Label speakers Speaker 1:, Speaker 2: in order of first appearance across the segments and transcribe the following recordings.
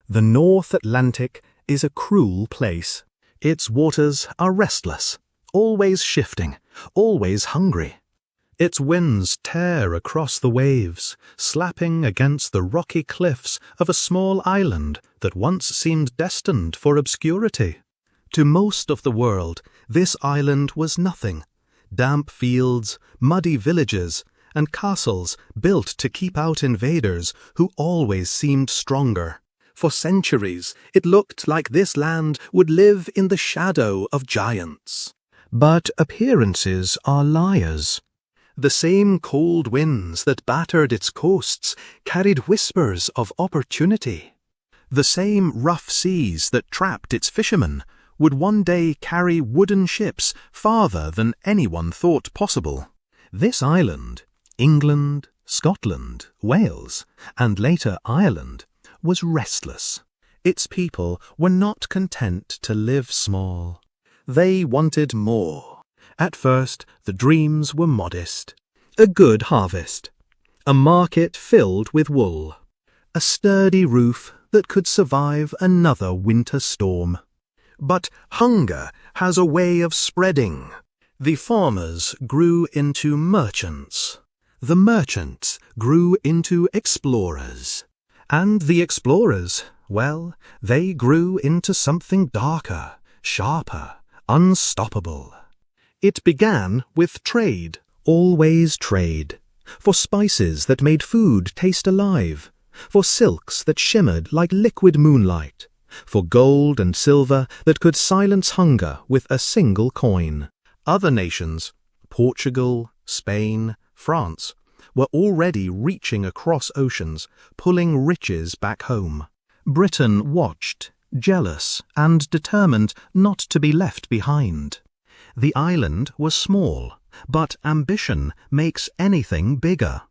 Speaker 1: The North Atlantic is a cruel place. Its waters are restless, always shifting, always hungry. Its winds tear across the waves, slapping against the rocky cliffs of a small island that once seemed destined for obscurity. To most of the world, this island was nothing. Damp fields, muddy villages, and castles built to keep out invaders who always seemed stronger. For centuries, it looked like this land would live in the shadow of giants. But appearances are liars. The same cold winds that battered its coasts carried whispers of opportunity. The same rough seas that trapped its fishermen would one day carry wooden ships farther than anyone thought possible. This island, England, Scotland, Wales, and later Ireland, was restless. Its people were not content to live small. They wanted more. At first, the dreams were modest. A good harvest. A market filled with wool. A sturdy roof that could survive another winter storm. But hunger has a way of spreading. The farmers grew into merchants. The merchants grew into explorers. And the explorers, well, they grew into something darker, sharper, unstoppable. It began with trade, always trade, for spices that made food taste alive, for silks that shimmered like liquid moonlight, for gold and silver that could silence hunger with a single coin. Other nations, Portugal, Spain, France, were already reaching across oceans, pulling riches back home. Britain watched, jealous and determined not to be left behind. The island was small, but ambition makes anything bigger.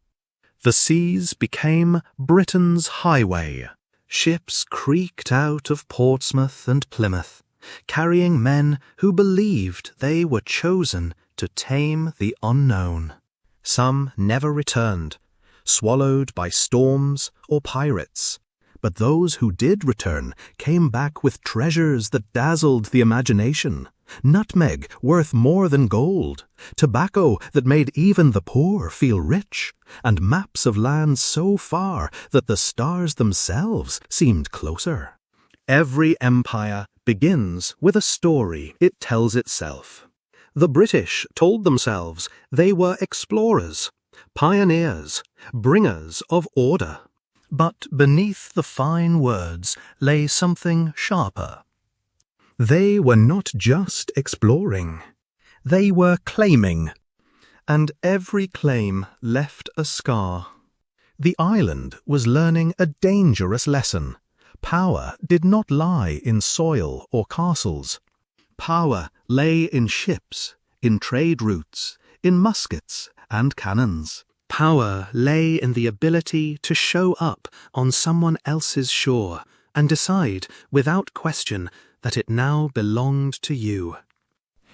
Speaker 1: The seas became Britain's highway. Ships creaked out of Portsmouth and Plymouth, carrying men who believed they were chosen to tame the unknown. Some never returned, swallowed by storms or pirates. But those who did return came back with treasures that dazzled the imagination. Nutmeg worth more than gold, tobacco that made even the poor feel rich, and maps of lands so far that the stars themselves seemed closer. Every empire begins with a story it tells itself. The British told themselves they were explorers, pioneers, bringers of order. But beneath the fine words lay something sharper. They were not just exploring. They were claiming. And every claim left a scar. The island was learning a dangerous lesson. Power did not lie in soil or castles. Power lay in ships, in trade routes, in muskets and cannons. Power lay in the ability to show up on someone else's shore and decide without question that it now belonged to you.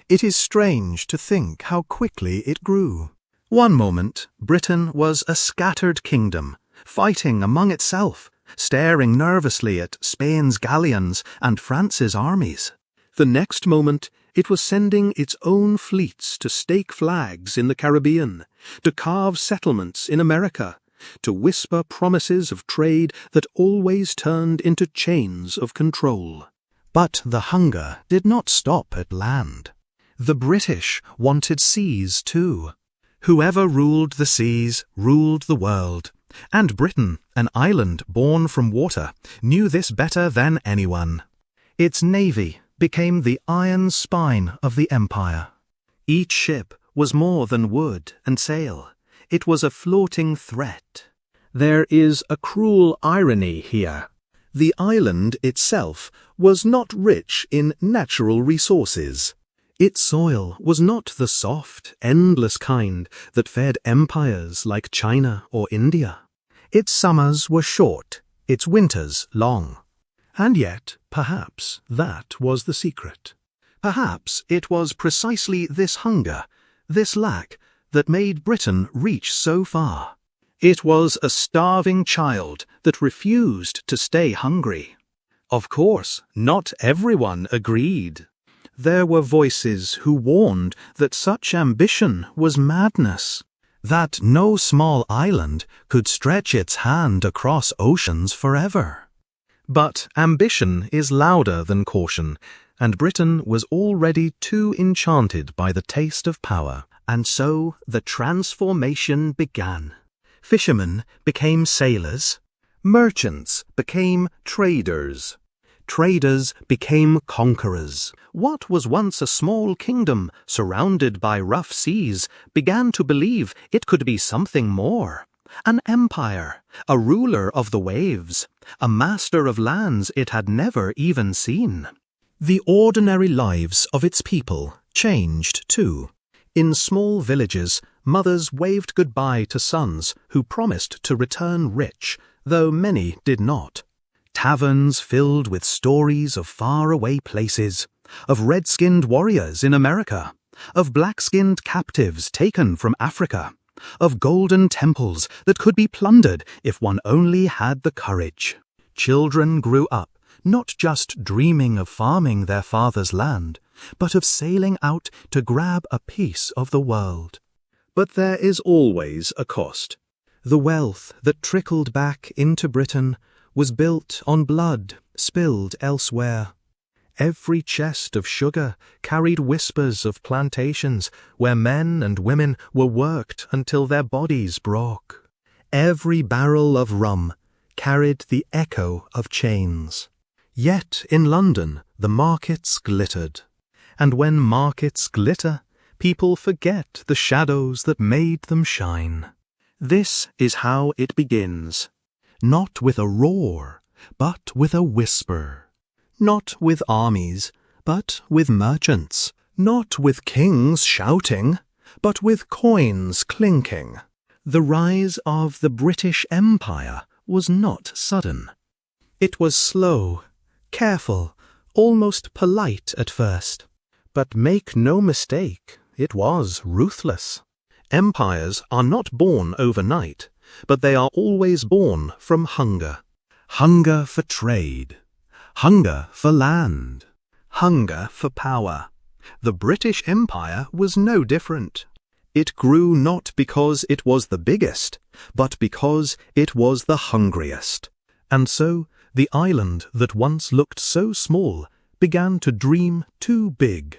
Speaker 1: It is strange to think how quickly it grew. One moment, Britain was a scattered kingdom, fighting among itself, staring nervously at Spain's galleons and France's armies. The next moment, it was sending its own fleets to stake flags in the Caribbean, to carve settlements in America, to whisper promises of trade that always turned into chains of control. But the hunger did not stop at land. The British wanted seas too. Whoever ruled the seas ruled the world, and Britain, an island born from water, knew this better than anyone. Its navy became the iron spine of the empire. Each ship was more than wood and sail. It was a floating threat. There is a cruel irony here. The island itself was not rich in natural resources. Its soil was not the soft, endless kind that fed empires like China or India. Its summers were short, its winters long. And yet, perhaps, that was the secret. Perhaps it was precisely this hunger, this lack, that made Britain reach so far. It was a starving child that refused to stay hungry. Of course, not everyone agreed. There were voices who warned that such ambition was madness, that no small island could stretch its hand across oceans forever. But ambition is louder than caution, and Britain was already too enchanted by the taste of power. And so the transformation began. Fishermen became sailors. Merchants became traders. Traders became conquerors. What was once a small kingdom surrounded by rough seas began to believe it could be something more. An empire, a ruler of the waves, a master of lands it had never even seen. The ordinary lives of its people changed too. In small villages, mothers waved goodbye to sons who promised to return rich, though many did not. Taverns filled with stories of faraway places, of red-skinned warriors in America, of black-skinned captives taken from Africa, of golden temples that could be plundered if one only had the courage. Children grew up not just dreaming of farming their father's land, but of sailing out to grab a piece of the world. But there is always a cost. The wealth that trickled back into Britain was built on blood spilled elsewhere. Every chest of sugar carried whispers of plantations where men and women were worked until their bodies broke. Every barrel of rum carried the echo of chains. Yet in London the markets glittered. And when markets glitter, people forget the shadows that made them shine. This is how it begins. Not with a roar, but with a whisper. Not with armies, but with merchants. Not with kings shouting, but with coins clinking. The rise of the British Empire was not sudden. It was slow, careful, almost polite at first. But make no mistake, it was ruthless. Empires are not born overnight, but they are always born from hunger. Hunger for trade. Hunger for land. Hunger for power. The British Empire was no different. It grew not because it was the biggest, but because it was the hungriest. And so the island that once looked so small began to dream too big.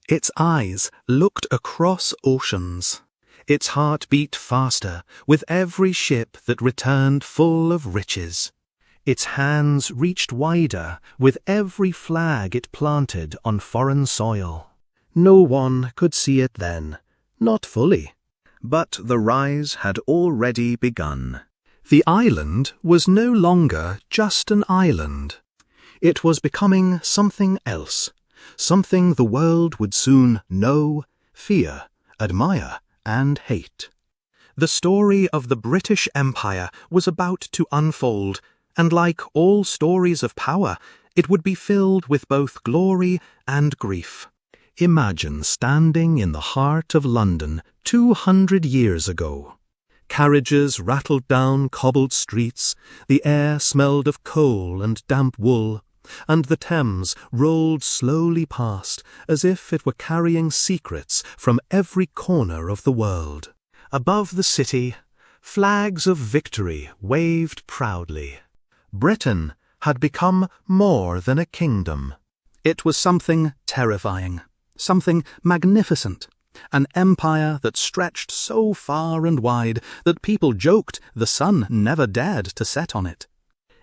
Speaker 1: Its eyes looked across oceans. Its heart beat faster with every ship that returned full of riches. Its hands reached wider with every flag it planted on foreign soil. No one could see it then, not fully. But the rise had already begun. The island was no longer just an island. It was becoming something else, something the world would soon know, fear, admire, and hate. The story of the British Empire was about to unfold, and like all stories of power, it would be filled with both glory and grief. Imagine standing in the heart of London 200 years ago. Carriages rattled down cobbled streets, the air smelled of coal and damp wool, and the Thames rolled slowly past as if it were carrying secrets from every corner of the world. Above the city, flags of victory waved proudly. Britain had become more than a kingdom. It was something terrifying, something magnificent, an empire that stretched so far and wide that people joked the sun never dared to set on it.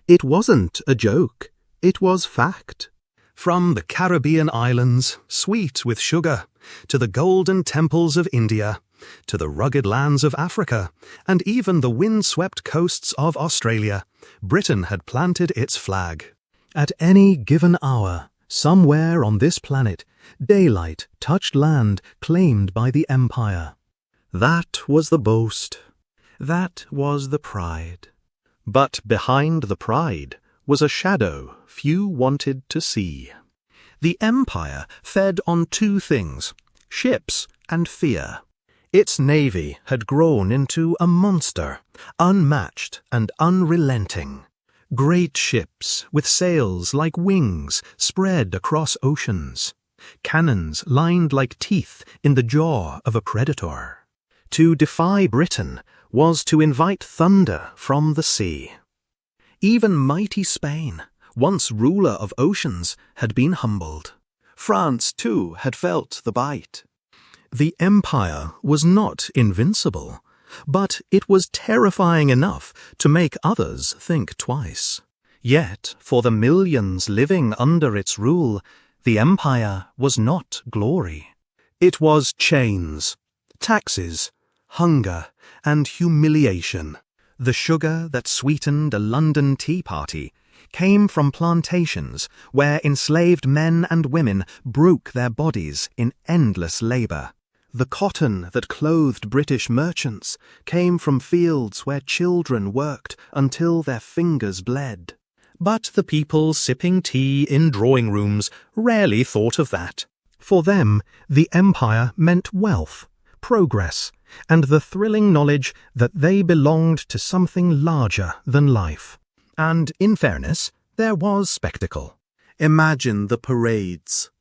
Speaker 1: It wasn't a joke, it was fact. From the Caribbean islands, sweet with sugar, to the golden temples of India, to the rugged lands of Africa, and even the wind-swept coasts of Australia, Britain had planted its flag. At any given hour, somewhere on this planet, daylight touched land claimed by the empire. That was the boast. That was the pride. But behind the pride was a shadow few wanted to see. The empire fed on two things, ships and fear. Its navy had grown into a monster, unmatched and unrelenting. Great ships with sails like wings spread across oceans, cannons lined like teeth in the jaw of a predator. To defy Britain was to invite thunder from the sea. Even mighty Spain, once ruler of oceans, had been humbled. France, too, had felt the bite. The empire was not invincible, but it was terrifying enough to make others think twice. Yet, for the millions living under its rule, the empire was not glory. It was chains, taxes, hunger, and humiliation. The sugar that sweetened a London tea party came from plantations where enslaved men and women broke their bodies in endless labor. The cotton that clothed British merchants came from fields where children worked until their fingers bled. But the people sipping tea in drawing rooms rarely thought of that. For them, the empire meant wealth, progress, and the thrilling knowledge that they belonged to something larger than life. And, in fairness, there was spectacle. Imagine the parades.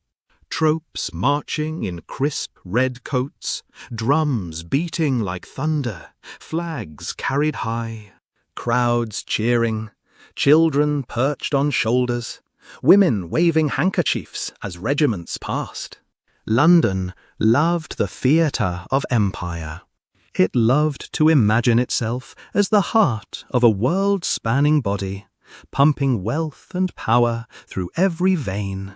Speaker 1: Tropes marching in crisp red coats, drums beating like thunder, flags carried high, crowds cheering, children perched on shoulders, women waving handkerchiefs as regiments passed. London loved the theatre of empire. It loved to imagine itself as the heart of a world-spanning body, pumping wealth and power through every vein.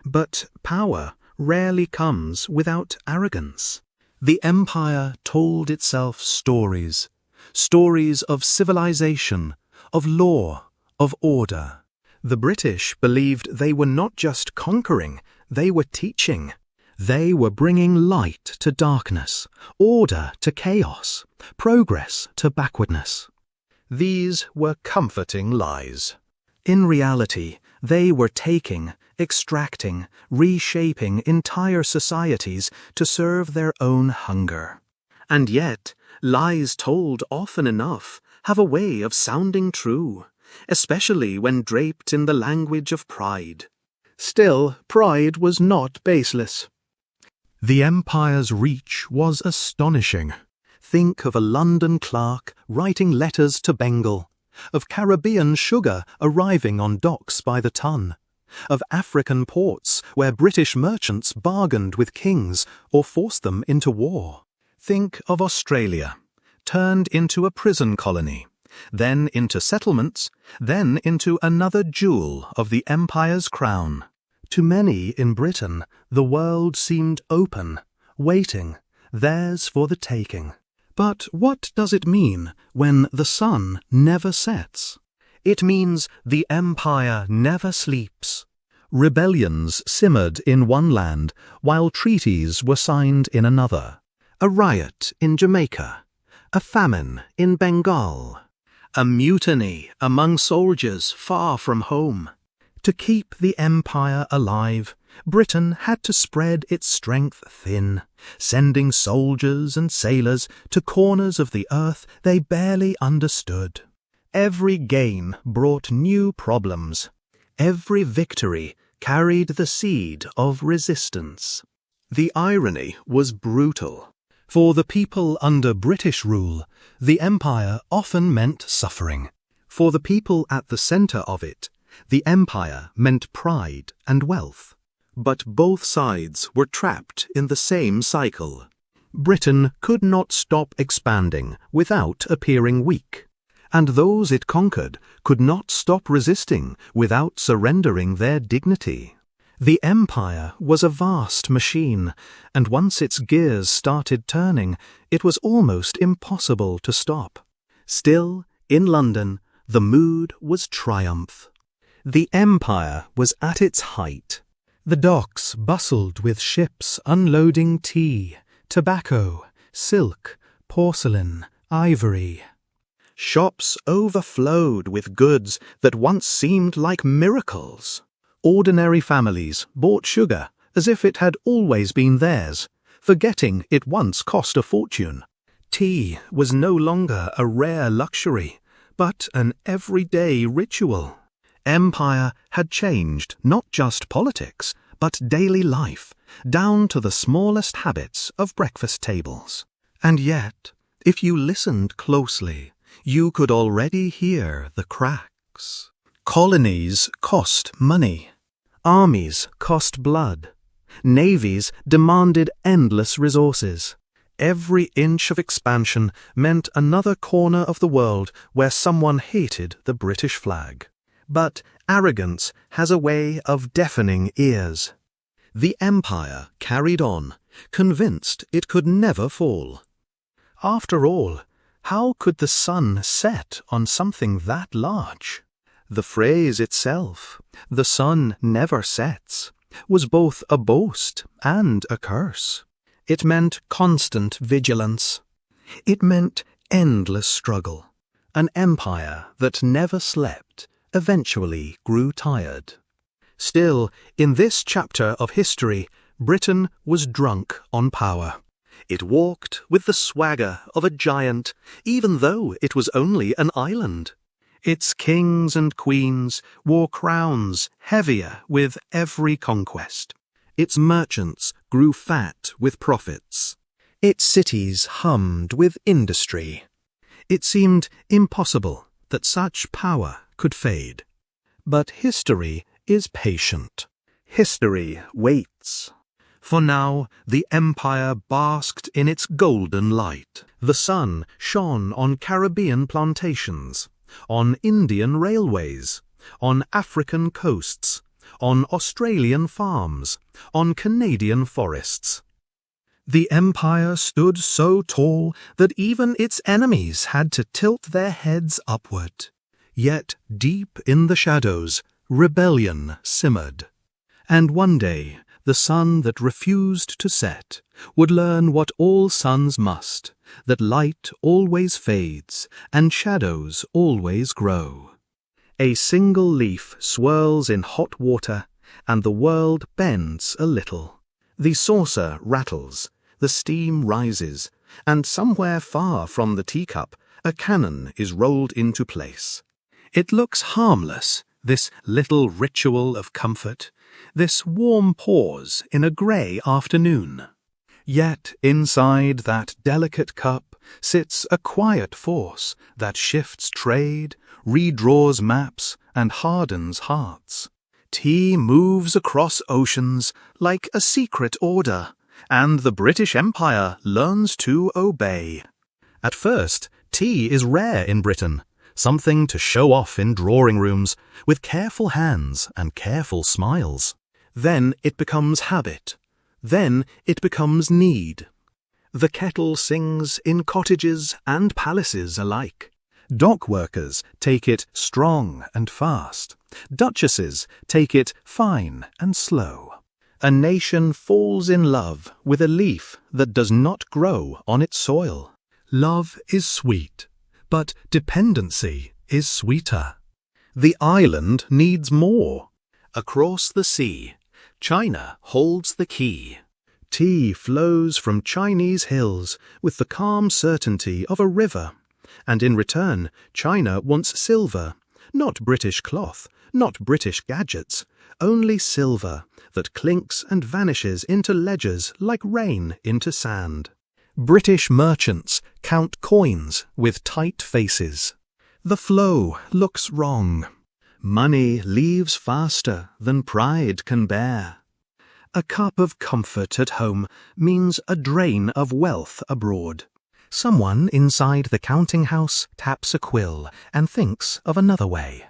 Speaker 1: But power rarely comes without arrogance. The empire told itself stories, stories of civilization, of law, of order. The British believed they were not just conquering, they were teaching. They were bringing light to darkness, order to chaos, progress to backwardness. These were comforting lies. In reality, they were taking, extracting, reshaping entire societies to serve their own hunger. And yet, lies told often enough have a way of sounding true, especially when draped in the language of pride. Still, pride was not baseless. The empire's reach was astonishing. Think of a London clerk writing letters to Bengal, of Caribbean sugar arriving on docks by the ton, of African ports where British merchants bargained with kings or forced them into war. Think of Australia, turned into a prison colony, then into settlements, then into another jewel of the empire's crown. To many in Britain, the world seemed open, waiting, theirs for the taking. But what does it mean when the sun never sets? It means the empire never sleeps. Rebellions simmered in one land while treaties were signed in another. A riot in Jamaica, a famine in Bengal, a mutiny among soldiers far from home. To keep the empire alive, Britain had to spread its strength thin, sending soldiers and sailors to corners of the earth they barely understood. Every gain brought new problems. Every victory carried the seed of resistance. The irony was brutal. For the people under British rule, the empire often meant suffering. For the people at the centre of it, the empire meant pride and wealth. But both sides were trapped in the same cycle. Britain could not stop expanding without appearing weak, and those it conquered could not stop resisting without surrendering their dignity. The empire was a vast machine, and once its gears started turning, it was almost impossible to stop. Still, in London, the mood was triumph. The empire was at its height. The docks bustled with ships unloading tea, tobacco, silk, porcelain, ivory. Shops overflowed with goods that once seemed like miracles. Ordinary families bought sugar as if it had always been theirs, forgetting it once cost a fortune. Tea was no longer a rare luxury, but an everyday ritual. Empire had changed not just politics, but daily life, down to the smallest habits of breakfast tables. And yet, if you listened closely, you could already hear the cracks. Colonies cost money. Armies cost blood. Navies demanded endless resources. Every inch of expansion meant another corner of the world where someone hated the British flag. But arrogance has a way of deafening ears. The empire carried on, convinced it could never fall. After all, how could the sun set on something that large? The phrase itself, "the sun never sets," was both a boast and a curse. It meant constant vigilance. It meant endless struggle. An empire that never slept eventually grew tired. Still, in this chapter of history, Britain was drunk on power. It walked with the swagger of a giant, even though it was only an island. Its kings and queens wore crowns heavier with every conquest. Its merchants grew fat with profits. Its cities hummed with industry. It seemed impossible that such power could fade. But history is patient. History waits. For now, the empire basked in its golden light. The sun shone on Caribbean plantations, on Indian railways, on African coasts, on Australian farms, on Canadian forests. The empire stood so tall that even its enemies had to tilt their heads upward. Yet deep in the shadows, rebellion simmered. And one day, the sun that refused to set would learn what all suns must, that light always fades and shadows always grow. A single leaf swirls in hot water, and the world bends a little. The saucer rattles, the steam rises, and somewhere far from the teacup, a cannon is rolled into place. It looks harmless, this little ritual of comfort, this warm pause in a grey afternoon. Yet inside that delicate cup sits a quiet force that shifts trade, redraws maps, and hardens hearts. Tea moves across oceans like a secret order, and the British Empire learns to obey. At first, tea is rare in Britain, something to show off in drawing rooms, with careful hands and careful smiles. Then it becomes habit. Then it becomes need. The kettle sings in cottages and palaces alike. Dock workers take it strong and fast. Duchesses take it fine and slow. A nation falls in love with a leaf that does not grow on its soil. Love is sweet, but dependency is sweeter. The island needs more. Across the sea, China holds the key. Tea flows from Chinese hills with the calm certainty of a river, and in return, China wants silver, not British cloth, not British gadgets, only silver that clinks and vanishes into ledgers like rain into sand. British merchants count coins with tight faces. The flow looks wrong. Money leaves faster than pride can bear. A cup of comfort at home means a drain of wealth abroad. Someone inside the counting house taps a quill and thinks of another way.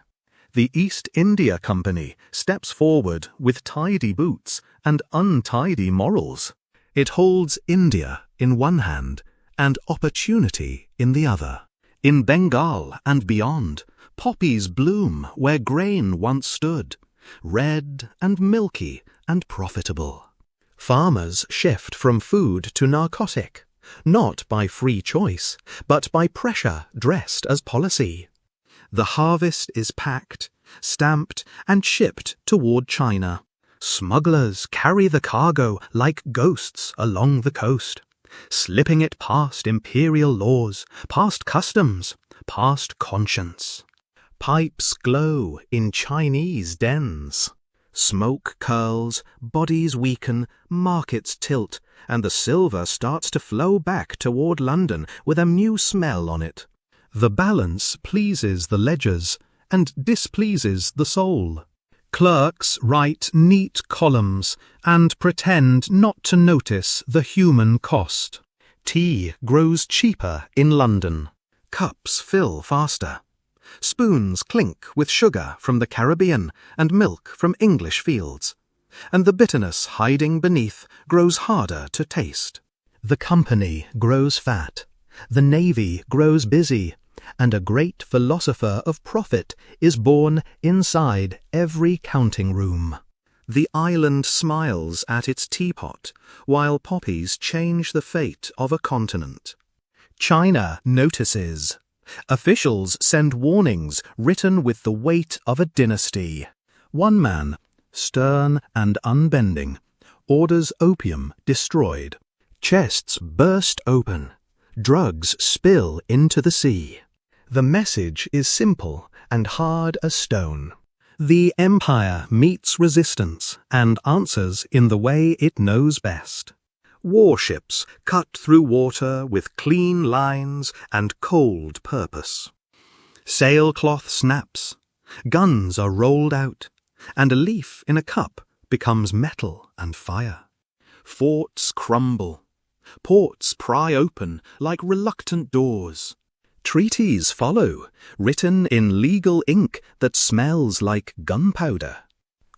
Speaker 1: The East India Company steps forward with tidy boots and untidy morals. It holds India in one hand and opportunity in the other. In Bengal and beyond, poppies bloom where grain once stood, red and milky and profitable. Farmers shift from food to narcotic, not by free choice, but by pressure dressed as policy. The harvest is packed, stamped, and shipped toward China. Smugglers carry the cargo like ghosts along the coast, slipping it past imperial laws, past customs, past conscience. Pipes glow in Chinese dens. Smoke curls, bodies weaken, markets tilt, and the silver starts to flow back toward London with a new smell on it. The balance pleases the ledgers and displeases the soul. Clerks write neat columns and pretend not to notice the human cost. Tea grows cheaper in London. Cups fill faster. Spoons clink with sugar from the Caribbean and milk from English fields. And the bitterness hiding beneath grows harder to taste. The company grows fat. The navy grows busy. And a great philosopher of profit is born inside every counting room. The island smiles at its teapot, while poppies change the fate of a continent. China notices. Officials send warnings written with the weight of a dynasty. One man, stern and unbending, orders opium destroyed. Chests burst open. Drugs spill into the sea. The message is simple and hard as stone. The empire meets resistance and answers in the way it knows best. Warships cut through water with clean lines and cold purpose. Sailcloth snaps, guns are rolled out, and a leaf in a cup becomes metal and fire. Forts crumble. Ports pry open like reluctant doors. Treaties follow, written in legal ink that smells like gunpowder.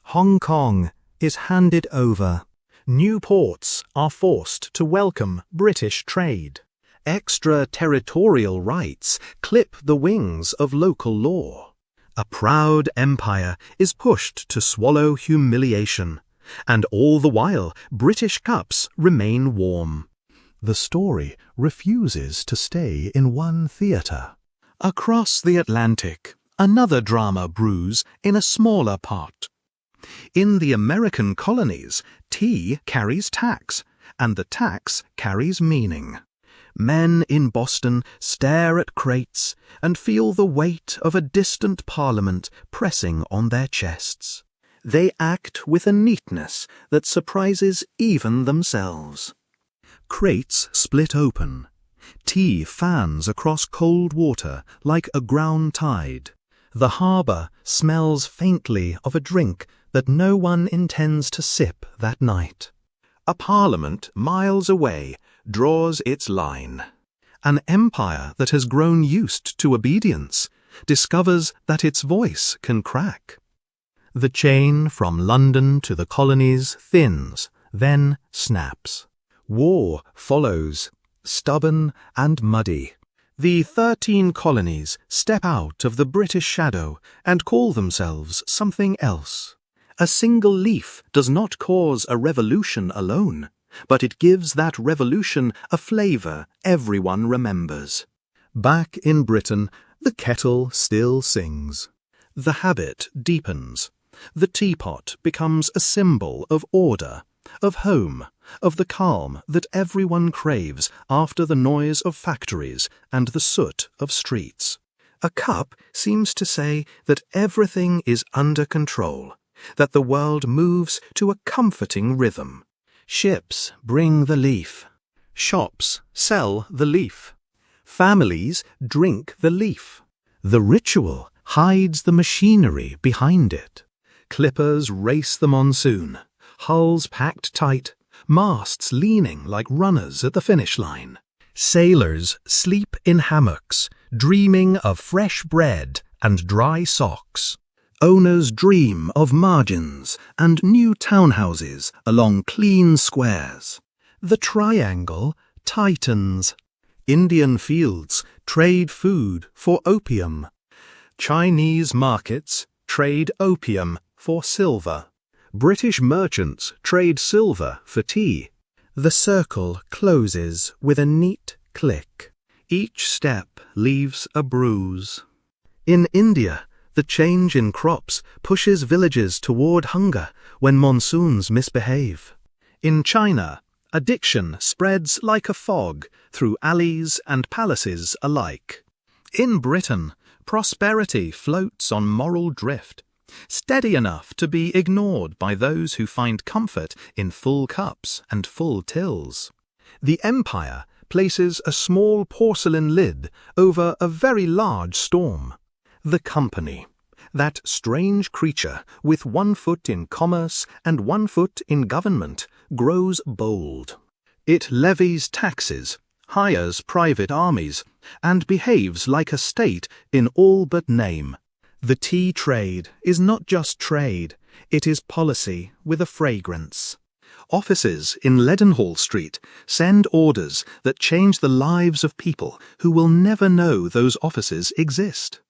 Speaker 1: Hong Kong is handed over. New ports are forced to welcome British trade. Extraterritorial rights clip the wings of local law. A proud empire is pushed to swallow humiliation, and all the while British cups remain warm. The story refuses to stay in one theatre. Across the Atlantic, another drama brews in a smaller pot. In the American colonies, tea carries tax, and the tax carries meaning. Men in Boston stare at crates and feel the weight of a distant parliament pressing on their chests. They act with a neatness that surprises even themselves. Crates split open. Tea fans across cold water like a ground tide. The harbour smells faintly of a drink that no one intends to sip that night. A parliament miles away draws its line. An empire that has grown used to obedience discovers that its voice can crack. The chain from London to the colonies thins, then snaps. War follows, stubborn and muddy. The 13 colonies step out of the British shadow and call themselves something else. A single leaf does not cause a revolution alone, but it gives that revolution a flavour everyone remembers. Back in Britain, the kettle still sings. The habit deepens. The teapot becomes a symbol of order, of home, of the calm that everyone craves after the noise of factories and the soot of streets. A cup seems to say that everything is under control, that the world moves to a comforting rhythm. Ships bring the leaf. Shops sell the leaf. Families drink the leaf. The ritual hides the machinery behind it. Clippers race the monsoon, hulls packed tight, masts leaning like runners at the finish line. Sailors sleep in hammocks, dreaming of fresh bread and dry socks. Owners dream of margins and new townhouses along clean squares. The triangle tightens. Indian fields trade food for opium. Chinese markets trade opium for silver. British merchants trade silver for tea. The circle closes with a neat click. Each step leaves a bruise. In India, the change in crops pushes villages toward hunger when monsoons misbehave. In China, addiction spreads like a fog through alleys and palaces alike. In Britain, prosperity floats on moral drift, steady enough to be ignored by those who find comfort in full cups and full tills. The empire places a small porcelain lid over a very large storm. The company, that strange creature with 1 foot in commerce and 1 foot in government, grows bold. It levies taxes, hires private armies, and behaves like a state in all but name. The tea trade is not just trade, it is policy with a fragrance. Offices in Leadenhall Street send orders that change the lives of people who will never know those offices exist.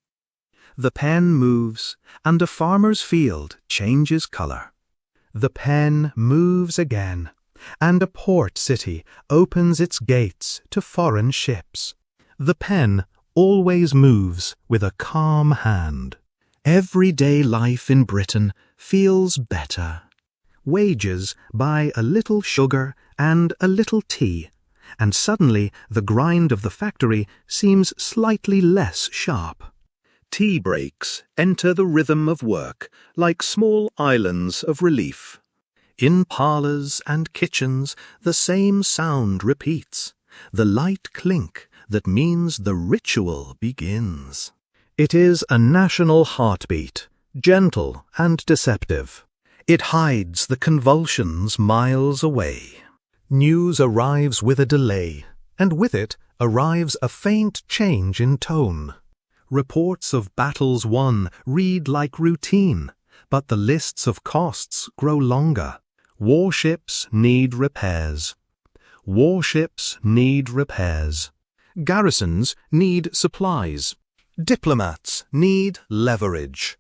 Speaker 1: The pen moves, and a farmer's field changes colour. The pen moves again, and a port city opens its gates to foreign ships. The pen always moves with a calm hand. Everyday life in Britain feels better. Wages buy a little sugar and a little tea, and suddenly the grind of the factory seems slightly less sharp. Tea breaks enter the rhythm of work like small islands of relief. In parlours and kitchens the same sound repeats, the light clink that means the ritual begins. It is a national heartbeat, gentle and deceptive. It hides the convulsions miles away. News arrives with a delay, and with it arrives a faint change in tone. Reports of battles won read like routine, but the lists of costs grow longer. Warships need repairs. Warships need repairs. Garrisons need supplies. Diplomats need leverage.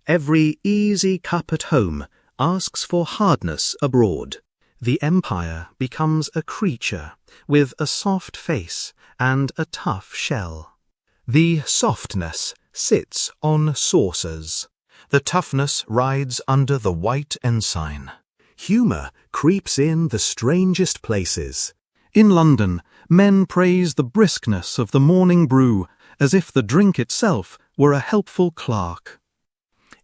Speaker 1: Every easy cup at home asks for hardness abroad. The empire becomes a creature with a soft face and a tough shell. The softness sits on saucers. The toughness rides under the white ensign. Humour creeps in the strangest places. In London, men praise the briskness of the morning brew as if the drink itself were a helpful clerk.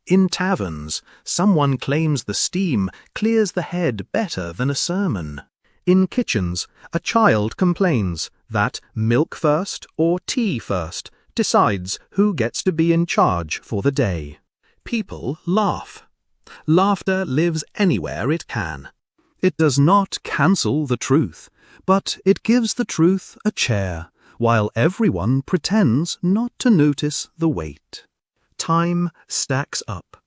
Speaker 1: In taverns, someone claims the steam clears the head better than a sermon. In kitchens, a child complains that milk first or tea first decides who gets to be in charge for the day. People laugh. Laughter lives anywhere it can. It does not cancel the truth, but it gives the truth a chair, while everyone pretends not to notice the weight. Time stacks up.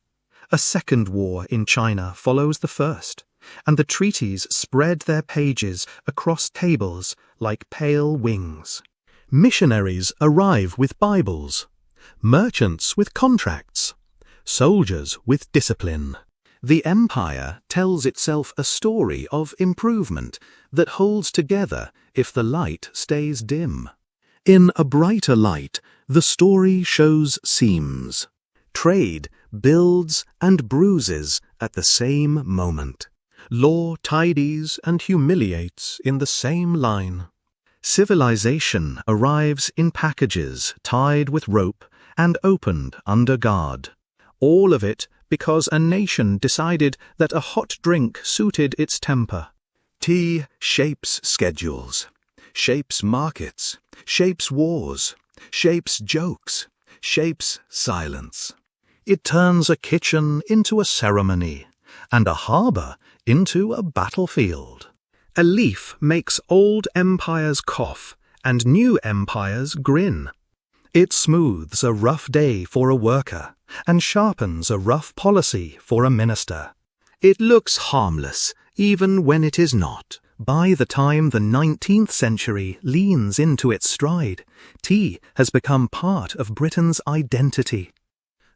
Speaker 1: A second war in China follows the first, and the treaties spread their pages across tables like pale wings. Missionaries arrive with Bibles, merchants with contracts, soldiers with discipline. The empire tells itself a story of improvement that holds together if the light stays dim. In a brighter light, the story shows seams. Trade builds and bruises at the same moment. Law tidies and humiliates in the same line. Civilization arrives in packages tied with rope and opened under guard. All of it because a nation decided that a hot drink suited its temper. Tea shapes schedules, shapes markets, shapes wars, shapes jokes, shapes silence. It turns a kitchen into a ceremony, and a harbour into a battlefield. A leaf makes old empires cough, and new empires grin. It smooths a rough day for a worker, and sharpens a rough policy for a minister. It looks harmless, even when it is not. By the time the 19th century leans into its stride, tea has become part of Britain's identity.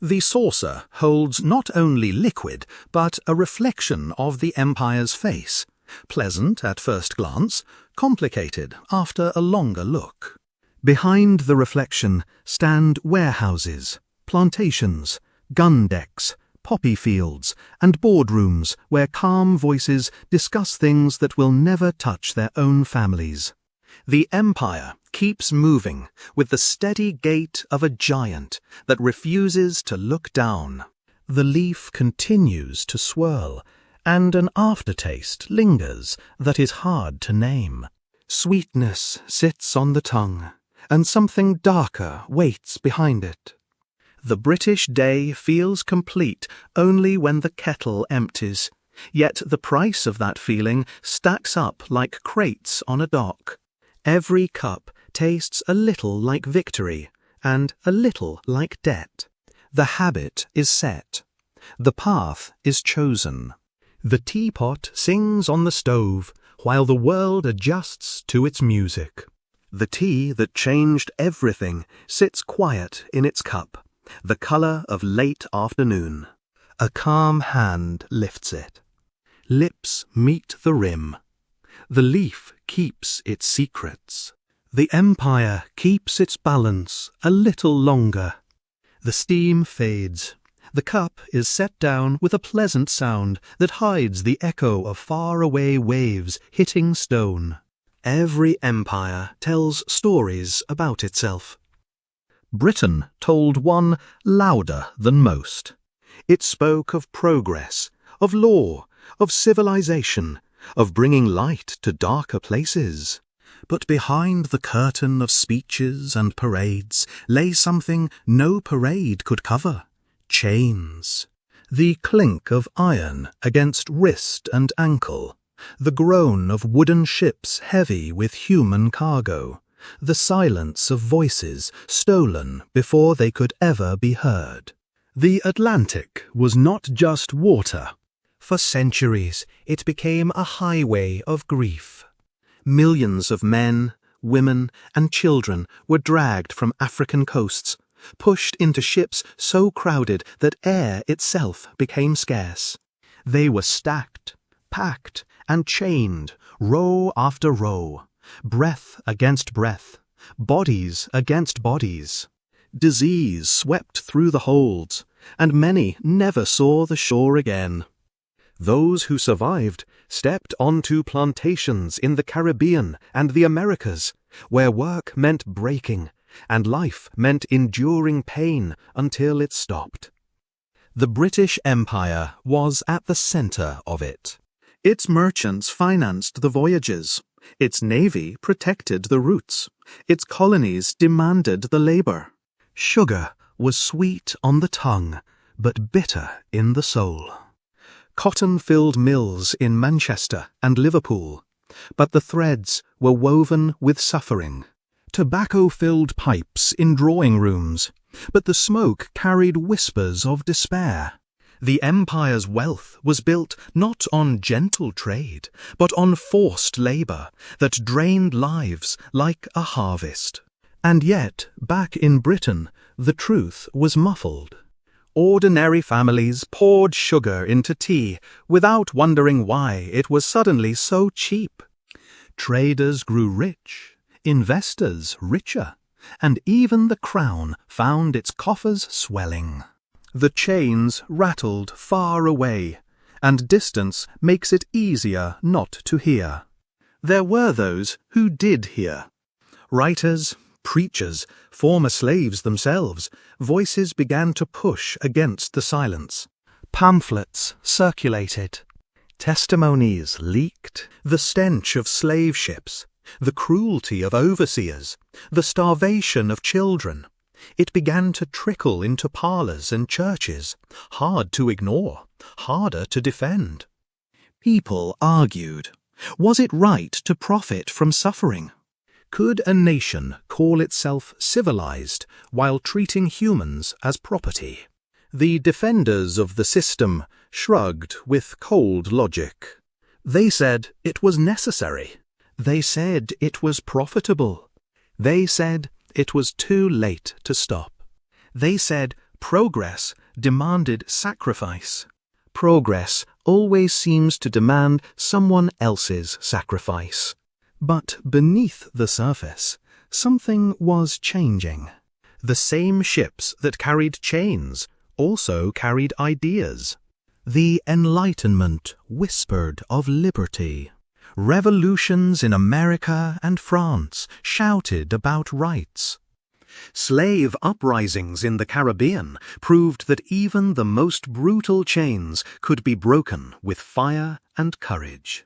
Speaker 1: The saucer holds not only liquid, but a reflection of the empire's face, pleasant at first glance, complicated after a longer look. Behind the reflection stand warehouses, plantations, gun decks, poppy fields, and boardrooms where calm voices discuss things that will never touch their own families. The empire keeps moving with the steady gait of a giant that refuses to look down. The leaf continues to swirl, and an aftertaste lingers that is hard to name. Sweetness sits on the tongue, and something darker waits behind it. The British day feels complete only when the kettle empties, yet the price of that feeling stacks up like crates on a dock. Every cup tastes a little like victory and a little like debt. The habit is set. The path is chosen. The teapot sings on the stove while the world adjusts to its music. The tea that changed everything sits quiet in its cup, the color of late afternoon. A calm hand lifts it. Lips meet the rim. The leaf keeps its secrets. The empire keeps its balance a little longer. The steam fades. The cup is set down with a pleasant sound that hides the echo of far-away waves hitting stone. Every empire tells stories about itself. Britain told one louder than most. It spoke of progress, of law, of civilization, of bringing light to darker places. But behind the curtain of speeches and parades lay something no parade could cover: chains. The clink of iron against wrist and ankle, the groan of wooden ships heavy with human cargo, the silence of voices stolen before they could ever be heard. The Atlantic was not just water. For centuries, it became a highway of grief. Millions of men, women, and children were dragged from African coasts, pushed into ships so crowded that air itself became scarce. They were stacked, packed, and chained, row after row, breath against breath, bodies against bodies. Disease swept through the holds, and many never saw the shore again. Those who survived stepped onto plantations in the Caribbean and the Americas, where work meant breaking, and life meant enduring pain until it stopped. The British Empire was at the center of it. Its merchants financed the voyages. Its navy protected the routes. Its colonies demanded the labor. Sugar was sweet on the tongue, but bitter in the soul. Cotton-filled mills in Manchester and Liverpool, but the threads were woven with suffering. Tobacco-filled pipes in drawing rooms, but the smoke carried whispers of despair. The empire's wealth was built not on gentle trade, but on forced labor that drained lives like a harvest. And yet, back in Britain, the truth was muffled. Ordinary families poured sugar into tea without wondering why it was suddenly so cheap. Traders grew rich, investors richer, and even the crown found its coffers swelling. The chains rattled far away, and distance makes it easier not to hear. There were those who did hear. Writers, preachers, former slaves themselves, voices began to push against the silence. Pamphlets circulated. Testimonies leaked. The stench of slave ships, the cruelty of overseers, the starvation of children. It began to trickle into parlors and churches, hard to ignore, harder to defend. People argued. Was it right to profit from suffering? Could a nation call itself civilized while treating humans as property? The defenders of the system shrugged with cold logic. They said it was necessary. They said it was profitable. They said it was too late to stop. They said progress demanded sacrifice. Progress always seems to demand someone else's sacrifice. But beneath the surface, something was changing. The same ships that carried chains also carried ideas. The Enlightenment whispered of liberty. Revolutions in America and France shouted about rights. Slave uprisings in the Caribbean proved that even the most brutal chains could be broken with fire and courage.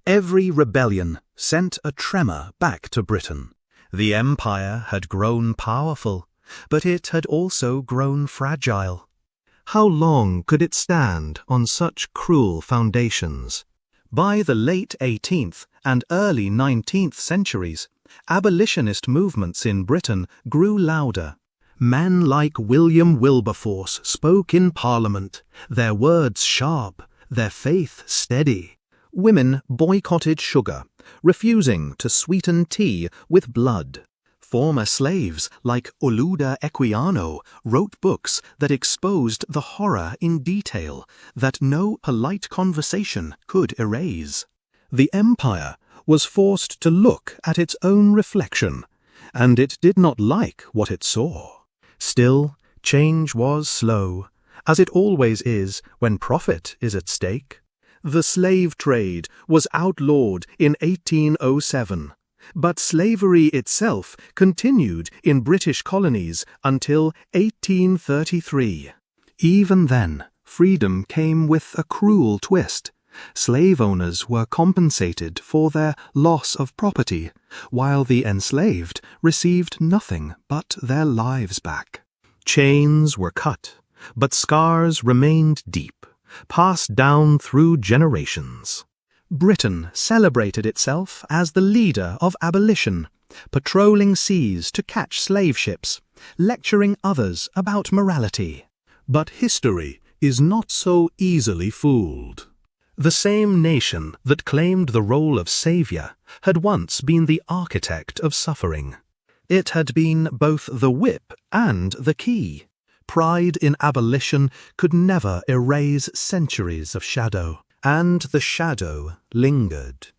Speaker 1: Every rebellion sent a tremor back to Britain. The empire had grown powerful, but it had also grown fragile. How long could it stand on such cruel foundations? By the late 18th and early 19th centuries, abolitionist movements in Britain grew louder. Men like William Wilberforce spoke in Parliament, their words sharp, their faith steady. Women boycotted sugar, refusing to sweeten tea with blood. Former slaves like Oluda Equiano wrote books that exposed the horror in detail that no polite conversation could erase. The empire was forced to look at its own reflection, and it did not like what it saw. Still, change was slow, as it always is when profit is at stake. The slave trade was outlawed in 1807, but slavery itself continued in British colonies until 1833. Even then, freedom came with a cruel twist. Slave owners were compensated for their loss of property, while the enslaved received nothing but their lives back. Chains were cut, but scars remained deep, passed down through generations. Britain celebrated itself as the leader of abolition, patrolling seas to catch slave ships, lecturing others about morality. But history is not so easily fooled. The same nation that claimed the role of savior had once been the architect of suffering. It had been both the whip and the key. Pride in abolition could never erase centuries of shadow, and the shadow lingered.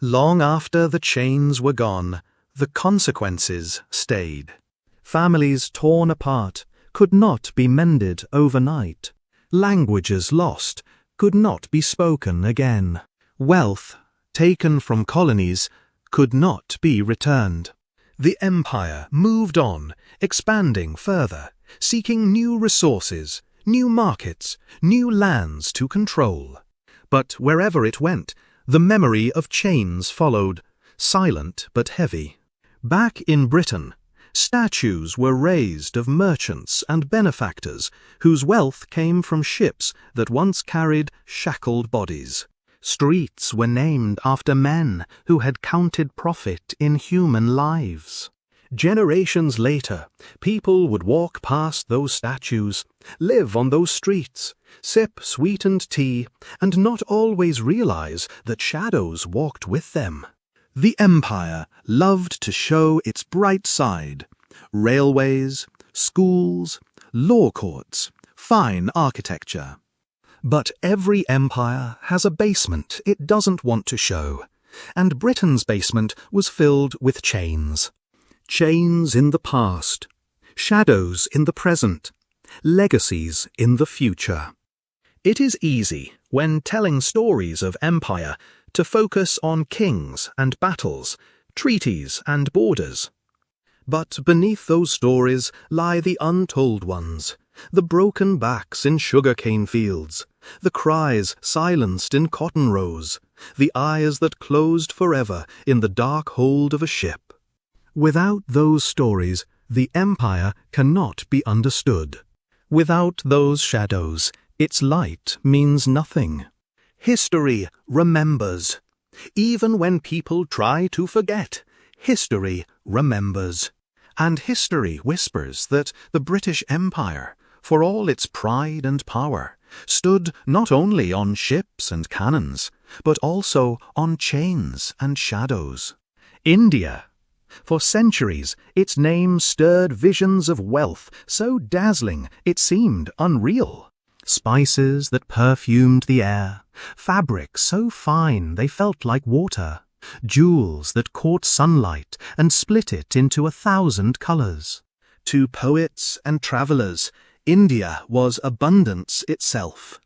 Speaker 1: Long after the chains were gone, the consequences stayed. Families torn apart could not be mended overnight. Languages lost could not be spoken again. Wealth, taken from colonies, could not be returned. The empire moved on, expanding further, seeking new resources, new markets, new lands to control. But wherever it went, the memory of chains followed, silent but heavy. Back in Britain, statues were raised of merchants and benefactors whose wealth came from ships that once carried shackled bodies. Streets were named after men who had counted profit in human lives. Generations later, people would walk past those statues, live on those streets, sip sweetened tea, and not always realize that shadows walked with them. The empire loved to show its bright side: railways, schools, law courts, fine architecture. But every empire has a basement it doesn't want to show, and Britain's basement was filled with chains. Chains in the past, shadows in the present, legacies in the future. It is easy, when telling stories of empire, to focus on kings and battles, treaties and borders. But beneath those stories lie the untold ones, the broken backs in sugarcane fields, the cries silenced in cotton rows, the eyes that closed forever in the dark hold of a ship. Without those stories, the empire cannot be understood. Without those shadows, its light means nothing. History remembers. Even when people try to forget, history remembers. And history whispers that the British Empire, for all its pride and power, stood not only on ships and cannons, but also on chains and shadows. India. For centuries, its name stirred visions of wealth so dazzling it seemed unreal. Spices that perfumed the air, fabrics so fine they felt like water, jewels that caught sunlight and split it into 1,000 colors. To poets and travelers, India was abundance itself.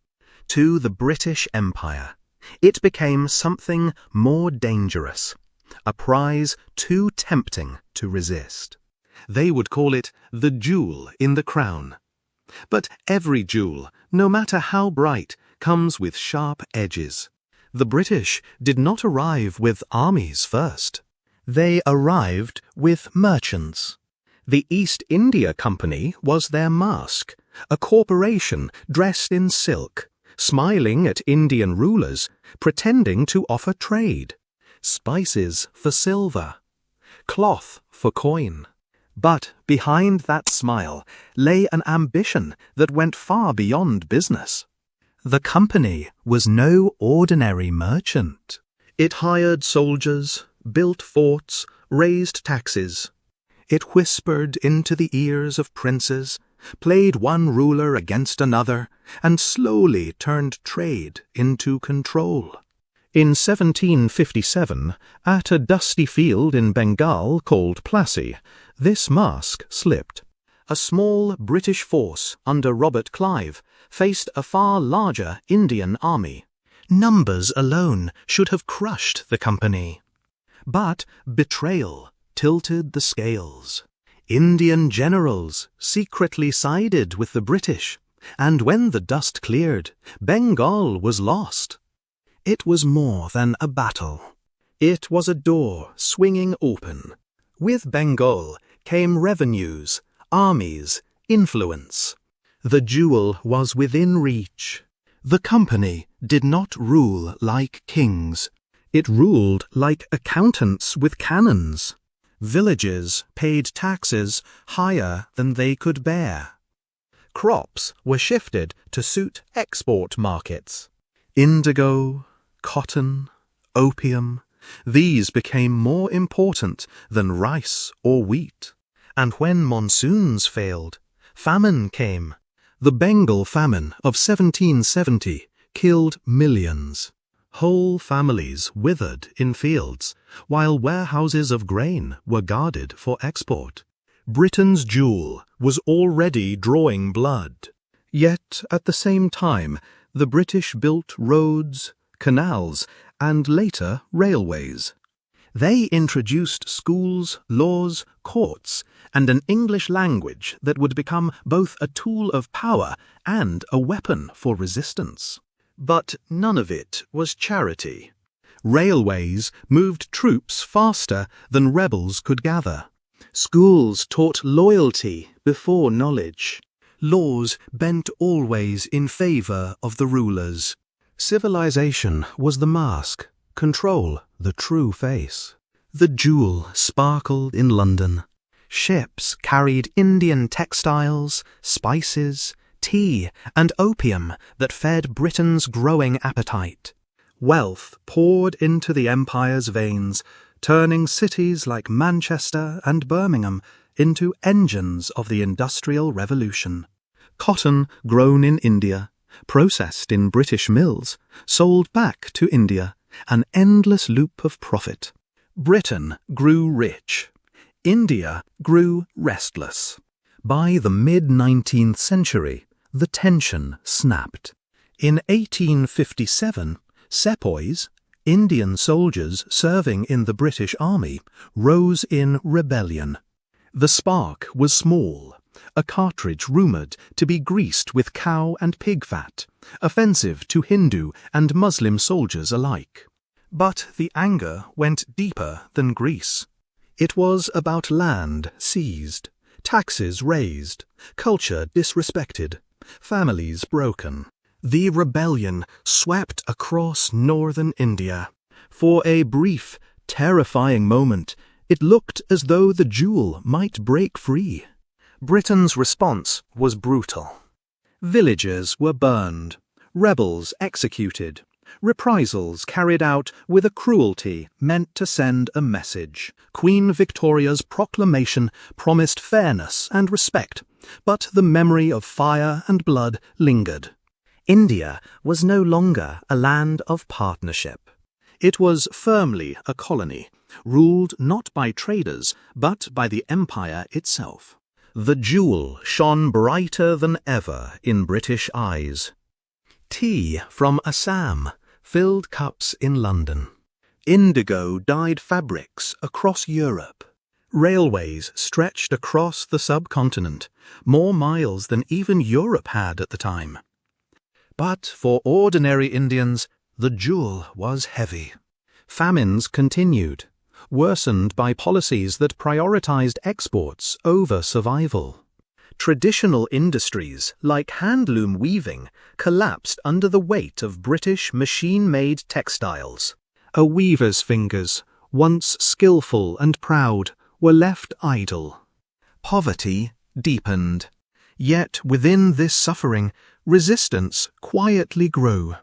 Speaker 1: To the British Empire, It became something more dangerous, a prize too tempting to resist. They would call it the jewel in the crown. But every jewel, no matter how bright, comes with sharp edges. The British did not arrive with armies first. They arrived with merchants. The East India Company was their mask, a corporation dressed in silk, smiling at Indian rulers, pretending to offer trade. Spices for silver, cloth for coin. But behind that smile lay an ambition that went far beyond business. The company was no ordinary merchant. It hired soldiers, built forts, raised taxes. It whispered into the ears of princes, played one ruler against another, and slowly turned trade into control. In 1757, at a dusty field in Bengal called Plassey, this mask slipped. A small British force under Robert Clive faced a far larger Indian army. Numbers alone should have crushed the company. But betrayal tilted the scales. Indian generals secretly sided with the British, and when the dust cleared, Bengal was lost. It was more than a battle. It was a door swinging open. With Bengal came revenues, armies, influence. The jewel was within reach. The company did not rule like kings. It ruled like accountants with cannons. Villages paid taxes higher than they could bear. Crops were shifted to suit export markets. Indigo, cotton, opium, these became more important than rice or wheat. And when monsoons failed, famine came. The Bengal famine of 1770 killed millions. Whole families withered in fields, while warehouses of grain were guarded for export. Britain's jewel was already drawing blood. Yet at the same time, the British built roads, canals, and later railways. They introduced schools, laws, courts, and an English language that would become both a tool of power and a weapon for resistance. But none of it was charity. Railways moved troops faster than rebels could gather. Schools taught loyalty before knowledge. Laws bent always in favor of the rulers. Civilization was the mask, control the true face. The jewel sparkled in London. Ships carried Indian textiles, spices, tea, and opium that fed Britain's growing appetite. Wealth poured into the empire's veins, turning cities like Manchester and Birmingham into engines of the Industrial Revolution. Cotton grown in India, processed in British mills, sold back to India, an endless loop of profit. Britain grew rich. India grew restless. By the mid-19th century, the tension snapped. In 1857, sepoys, Indian soldiers serving in the British Army, rose in rebellion. The spark was small, a cartridge rumoured to be greased with cow and pig fat, offensive to Hindu and Muslim soldiers alike. But the anger went deeper than grease. It was about land seized, taxes raised, culture disrespected, families broken. The rebellion swept across northern India. For a brief, terrifying moment, it looked as though the jewel might break free. Britain's response was brutal. Villages were burned, rebels executed, reprisals carried out with a cruelty meant to send a message. Queen Victoria's proclamation promised fairness and respect, but the memory of fire and blood lingered. India was no longer a land of partnership. It was firmly a colony, ruled not by traders, but by the empire itself. The jewel shone brighter than ever in British eyes. Tea from Assam, filled cups in London. Indigo-dyed fabrics across Europe. Railways stretched across the subcontinent, more miles than even Europe had at the time. But for ordinary Indians, the jewel was heavy. Famines continued, worsened by policies that prioritized exports over survival. Traditional industries like handloom weaving collapsed under the weight of British machine-made textiles. A weaver's fingers, once skillful and proud, were left idle. Poverty deepened. Yet within this suffering, resistance quietly grew.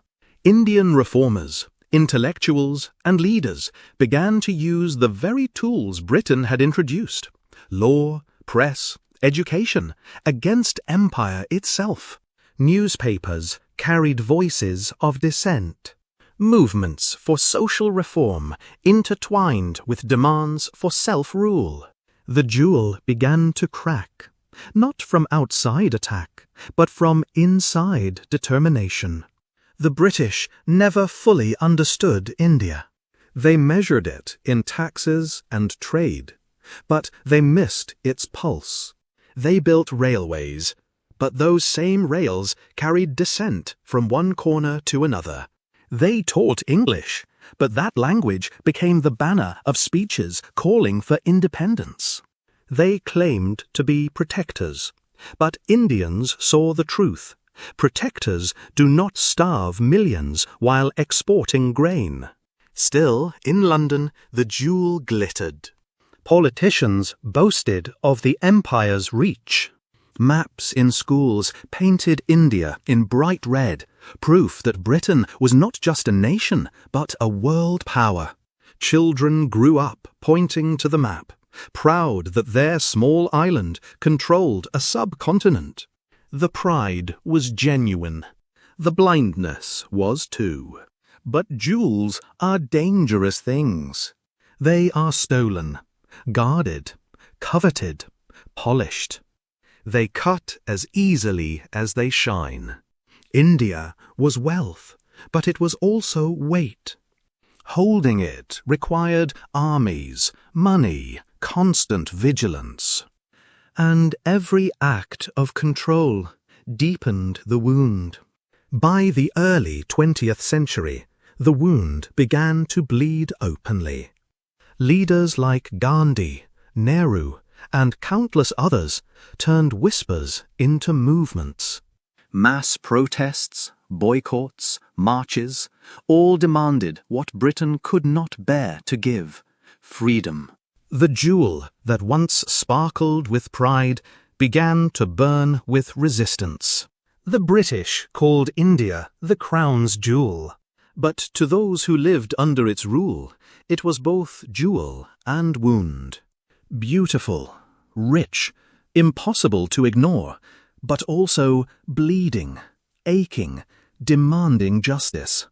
Speaker 1: Indian reformers, intellectuals, and leaders began to use the very tools Britain had introduced: law, press, education, against empire itself. Newspapers carried voices of dissent. Movements for social reform intertwined with demands for self-rule. The jewel began to crack, not from outside attack, but from inside determination. The British never fully understood India. They measured it in taxes and trade, but they missed its pulse. They built railways, but those same rails carried dissent from one corner to another. They taught English, but that language became the banner of speeches calling for independence. They claimed to be protectors, but Indians saw the truth. Protectors do not starve millions while exporting grain. Still, in London, the jewel glittered. Politicians boasted of the empire's reach. Maps in schools painted India in bright red, proof that Britain was not just a nation, but a world power. Children grew up pointing to the map, proud that their small island controlled a subcontinent. The pride was genuine. The blindness was too. But jewels are dangerous things. They are stolen, guarded, coveted, polished. They cut as easily as they shine. India was wealth, but it was also weight. Holding it required armies, money, constant vigilance. And every act of control deepened the wound. By the early 20th century, the wound began to bleed openly. Leaders like Gandhi, Nehru, and countless others turned whispers into movements. Mass protests, boycotts, marches, all demanded what Britain could not bear to give: freedom. The jewel that once sparkled with pride began to burn with resistance. The British called India the crown's jewel, but to those who lived under its rule, it was both jewel and wound. Beautiful, rich, impossible to ignore, but also bleeding, aching, demanding justice.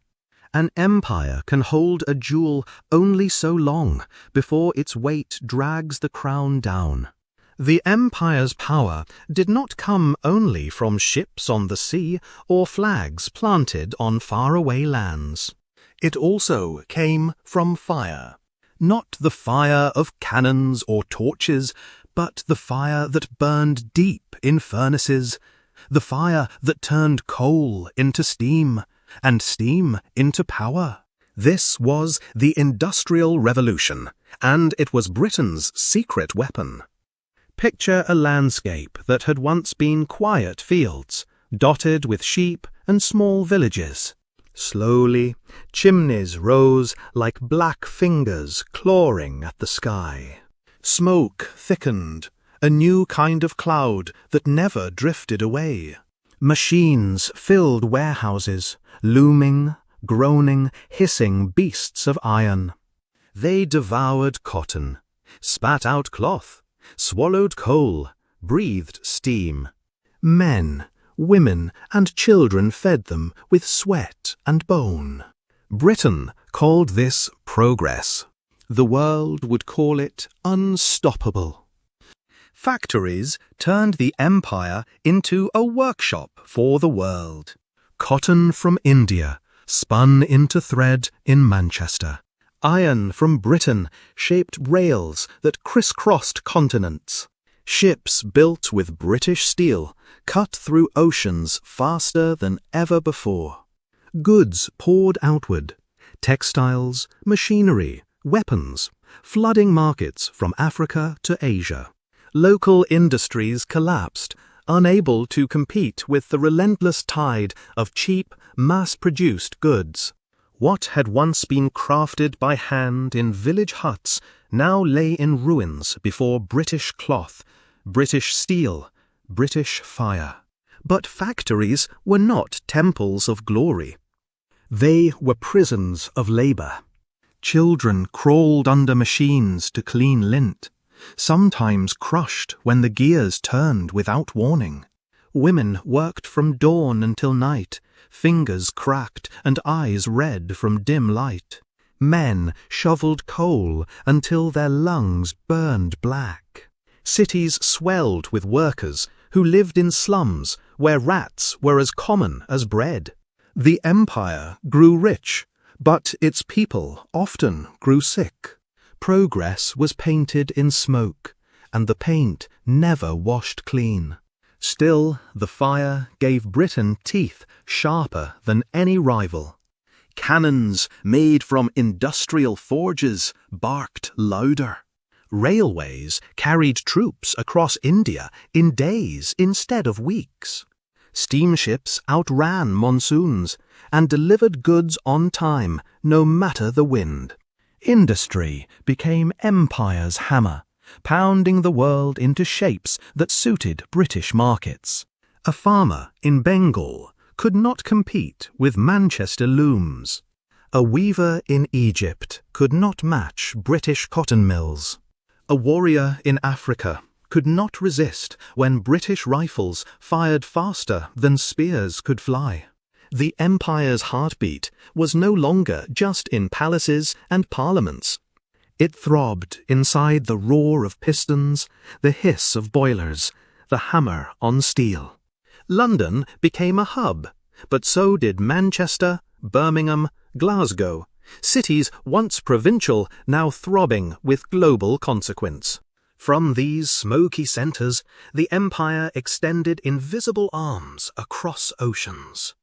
Speaker 1: An empire can hold a jewel only so long before its weight drags the crown down. The empire's power did not come only from ships on the sea or flags planted on faraway lands. It also came from fire. Not the fire of cannons or torches, but the fire that burned deep in furnaces, the fire that turned coal into steam, and steam into power. This was the Industrial Revolution, and it was Britain's secret weapon. Picture a landscape that had once been quiet fields, dotted with sheep and small villages. Slowly, chimneys rose like black fingers clawing at the sky. Smoke thickened, a new kind of cloud that never drifted away. Machines filled warehouses, looming, groaning, hissing beasts of iron. They devoured cotton, spat out cloth, swallowed coal, breathed steam. Men, women, and children fed them with sweat and bone. Britain called this progress. The world would call it unstoppable. Factories turned the empire into a workshop for the world. Cotton from India, spun into thread in Manchester. Iron from Britain shaped rails that crisscrossed continents. Ships built with British steel cut through oceans faster than ever before. Goods poured outward, textiles, machinery, weapons, flooding markets from Africa to Asia. Local industries collapsed, unable to compete with the relentless tide of cheap, mass-produced goods. What had once been crafted by hand in village huts now lay in ruins before British cloth, British steel, British fire. But factories were not temples of glory. They were prisons of labor. Children crawled under machines to clean lint, sometimes crushed when the gears turned without warning. Women worked from dawn until night, fingers cracked and eyes red from dim light. Men shoveled coal until their lungs burned black. Cities swelled with workers who lived in slums where rats were as common as bread. The empire grew rich, but its people often grew sick. Progress was painted in smoke, and the paint never washed clean. Still, the fire gave Britain teeth sharper than any rival. Cannons made from industrial forges barked louder. Railways carried troops across India in days instead of weeks. Steamships outran monsoons and delivered goods on time, no matter the wind. Industry became empire's hammer, pounding the world into shapes that suited British markets. A farmer in Bengal could not compete with Manchester looms. A weaver in Egypt could not match British cotton mills. A warrior in Africa could not resist when British rifles fired faster than spears could fly. The empire's heartbeat was no longer just in palaces and parliaments. It throbbed inside the roar of pistons, the hiss of boilers, the hammer on steel. London became a hub, but so did Manchester, Birmingham, Glasgow, cities once provincial, now throbbing with global consequence. From these smoky centres, the empire extended invisible arms across oceans.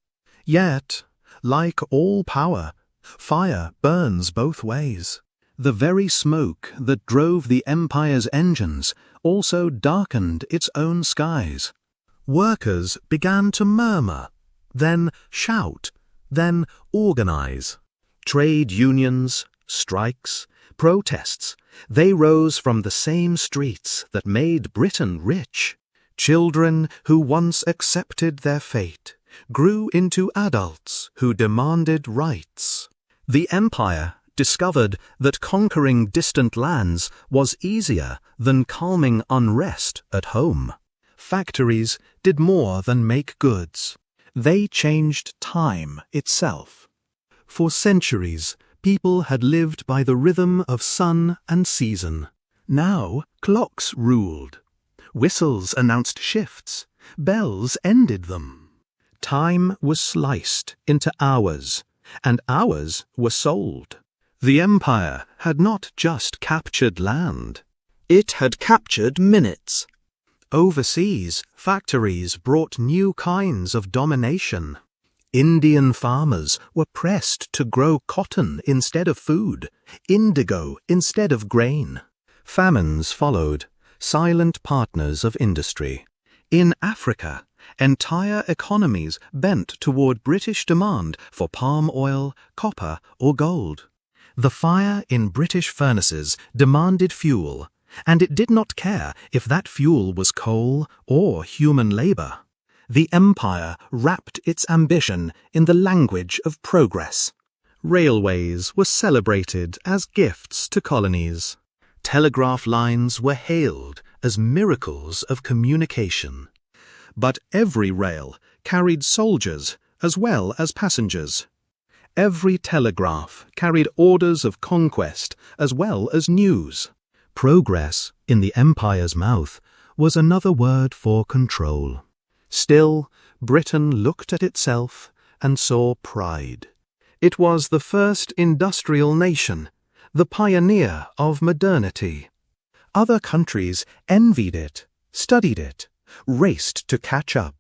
Speaker 1: Yet, like all power, fire burns both ways. The very smoke that drove the empire's engines also darkened its own skies. Workers began to murmur, then shout, then organize. Trade unions, strikes, protests, they rose from the same streets that made Britain rich. Children who once accepted their fate grew into adults who demanded rights. The empire discovered that conquering distant lands was easier than calming unrest at home. Factories did more than make goods. They changed time itself. For centuries, people had lived by the rhythm of sun and season. Now, clocks ruled. Whistles announced shifts. Bells ended them. Time was sliced into hours, and hours were sold. The empire had not just captured land. It had captured minutes. Overseas, factories brought new kinds of domination. Indian farmers were pressed to grow cotton instead of food, indigo instead of grain. Famines followed, silent partners of industry. In Africa, entire economies bent toward British demand for palm oil, copper, or gold. The fire in British furnaces demanded fuel, and it did not care if that fuel was coal or human labor. The empire wrapped its ambition in the language of progress. Railways were celebrated as gifts to colonies. Telegraph lines were hailed as miracles of communication. But every rail carried soldiers as well as passengers. Every telegraph carried orders of conquest as well as news. Progress, in the empire's mouth, was another word for control. Still, Britain looked at itself and saw pride. It was the first industrial nation, the pioneer of modernity. Other countries envied it, studied it, raced to catch up.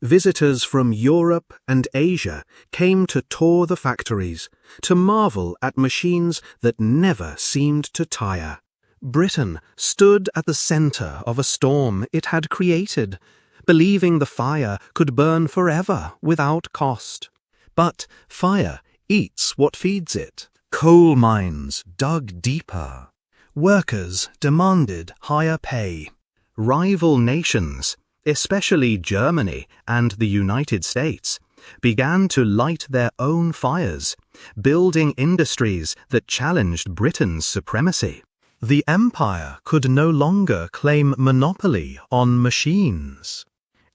Speaker 1: Visitors from Europe and Asia came to tour the factories, to marvel at machines that never seemed to tire. Britain stood at the center of a storm it had created, believing the fire could burn forever without cost. But fire eats what feeds it. Coal mines dug deeper. Workers demanded higher pay. Rival nations, especially Germany and the United States, began to light their own fires, building industries that challenged Britain's supremacy. The empire could no longer claim monopoly on machines.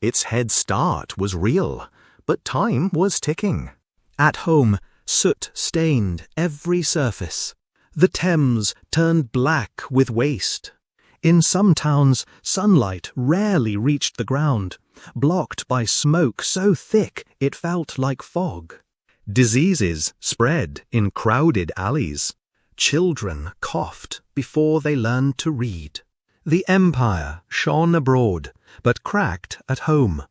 Speaker 1: Its head start was real, but time was ticking. At home, soot stained every surface. The Thames turned black with waste. In some towns, sunlight rarely reached the ground, blocked by smoke so thick it felt like fog. Diseases spread in crowded alleys. Children coughed before they learned to read. The empire shone abroad, but cracked at home.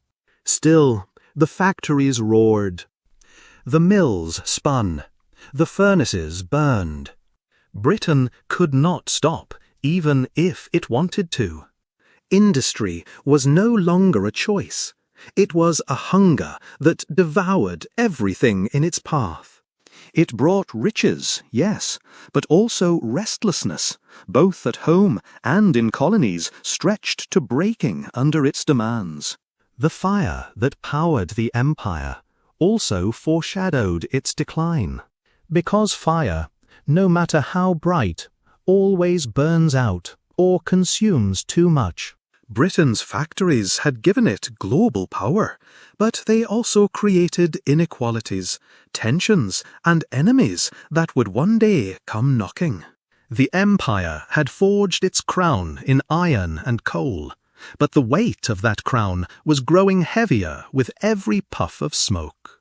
Speaker 1: Still, the factories roared. The mills spun. The furnaces burned. Britain could not stop, even if it wanted to. Industry was no longer a choice. It was a hunger that devoured everything in its path. It brought riches, yes, but also restlessness, both at home and in colonies stretched to breaking under its demands. The fire that powered the empire also foreshadowed its decline. Because fire, no matter how bright, always burns out or consumes too much. Britain's factories had given it global power, but they also created inequalities, tensions, and enemies that would one day come knocking. The empire had forged its crown in iron and coal, but the weight of that crown was growing heavier with every puff of smoke.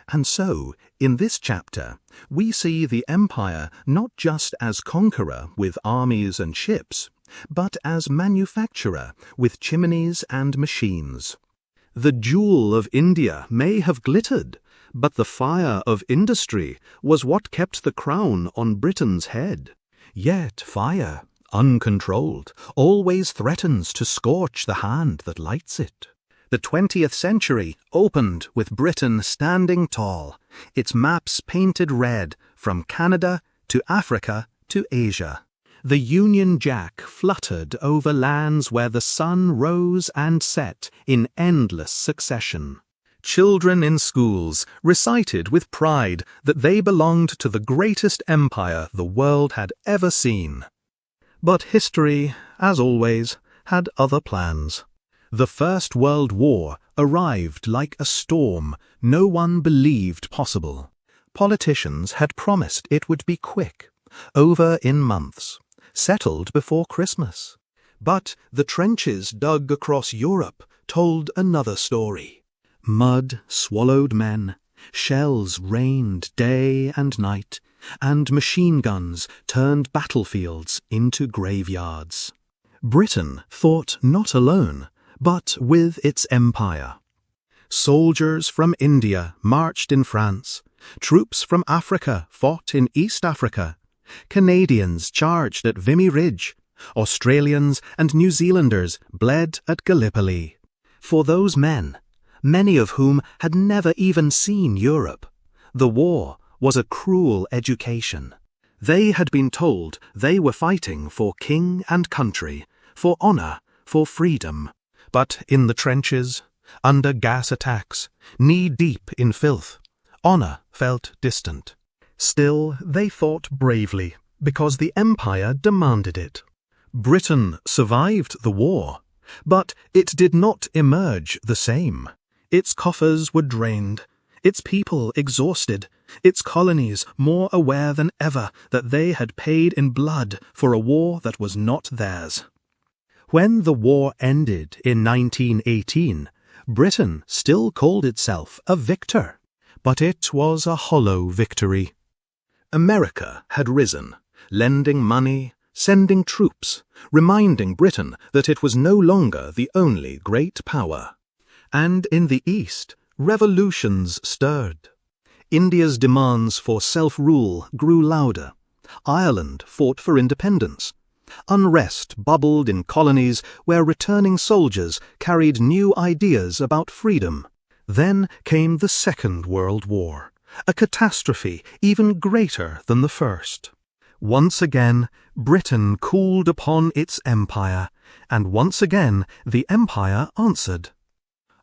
Speaker 1: And so, in this chapter, we see the empire not just as conqueror with armies and ships, but as manufacturer with chimneys and machines. The jewel of India may have glittered, but the fire of industry was what kept the crown on Britain's head. Yet fire, uncontrolled, always threatens to scorch the hand that lights it. The 20th century opened with Britain standing tall, its maps painted red from Canada to Africa to Asia. The Union Jack fluttered over lands where the sun rose and set in endless succession. Children in schools recited with pride that they belonged to the greatest empire the world had ever seen. But history, as always, had other plans. The First World War arrived like a storm no one believed possible. Politicians had promised it would be quick, over in months, settled before Christmas. But the trenches dug across Europe told another story. Mud swallowed men, shells rained day and night, and machine guns turned battlefields into graveyards. Britain fought not alone, but with its empire. Soldiers from India marched in France. Troops from Africa fought in East Africa. Canadians charged at Vimy Ridge. Australians and New Zealanders bled at Gallipoli. For those men, many of whom had never even seen Europe, the war was a cruel education. They had been told they were fighting for king and country, for honor, for freedom. But in the trenches, under gas attacks, knee-deep in filth, honor felt distant. Still, they fought bravely, because the empire demanded it. Britain survived the war, but it did not emerge the same. Its coffers were drained, its people exhausted, its colonies more aware than ever that they had paid in blood for a war that was not theirs. When the war ended in 1918, Britain still called itself a victor. but it was a hollow victory. America had risen, lending money, sending troops, reminding Britain that it was no longer the only great power. And in the East, revolutions stirred. India's demands for self-rule grew louder. Ireland fought for independence. Unrest bubbled in colonies where returning soldiers carried new ideas about freedom. Then came the Second World War, a catastrophe even greater than the first. Once again, Britain called upon its empire, and once again the empire answered.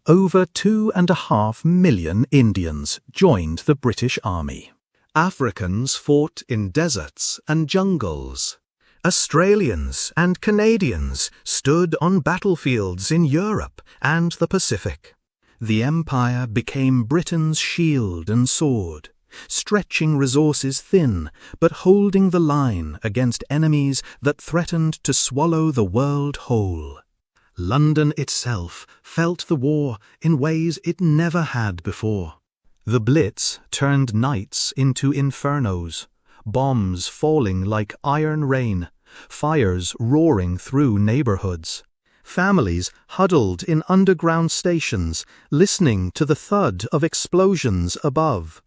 Speaker 1: Over 2.5 million Indians joined the British Army. Africans fought in deserts and jungles. Australians and Canadians stood on battlefields in Europe and the Pacific. The empire became Britain's shield and sword, stretching resources thin but holding the line against enemies that threatened to swallow the world whole. London itself felt the war in ways it never had before. The Blitz turned nights into infernos, bombs falling like iron rain, fires roaring through neighborhoods. Families huddled in underground stations, listening to the thud of explosions above.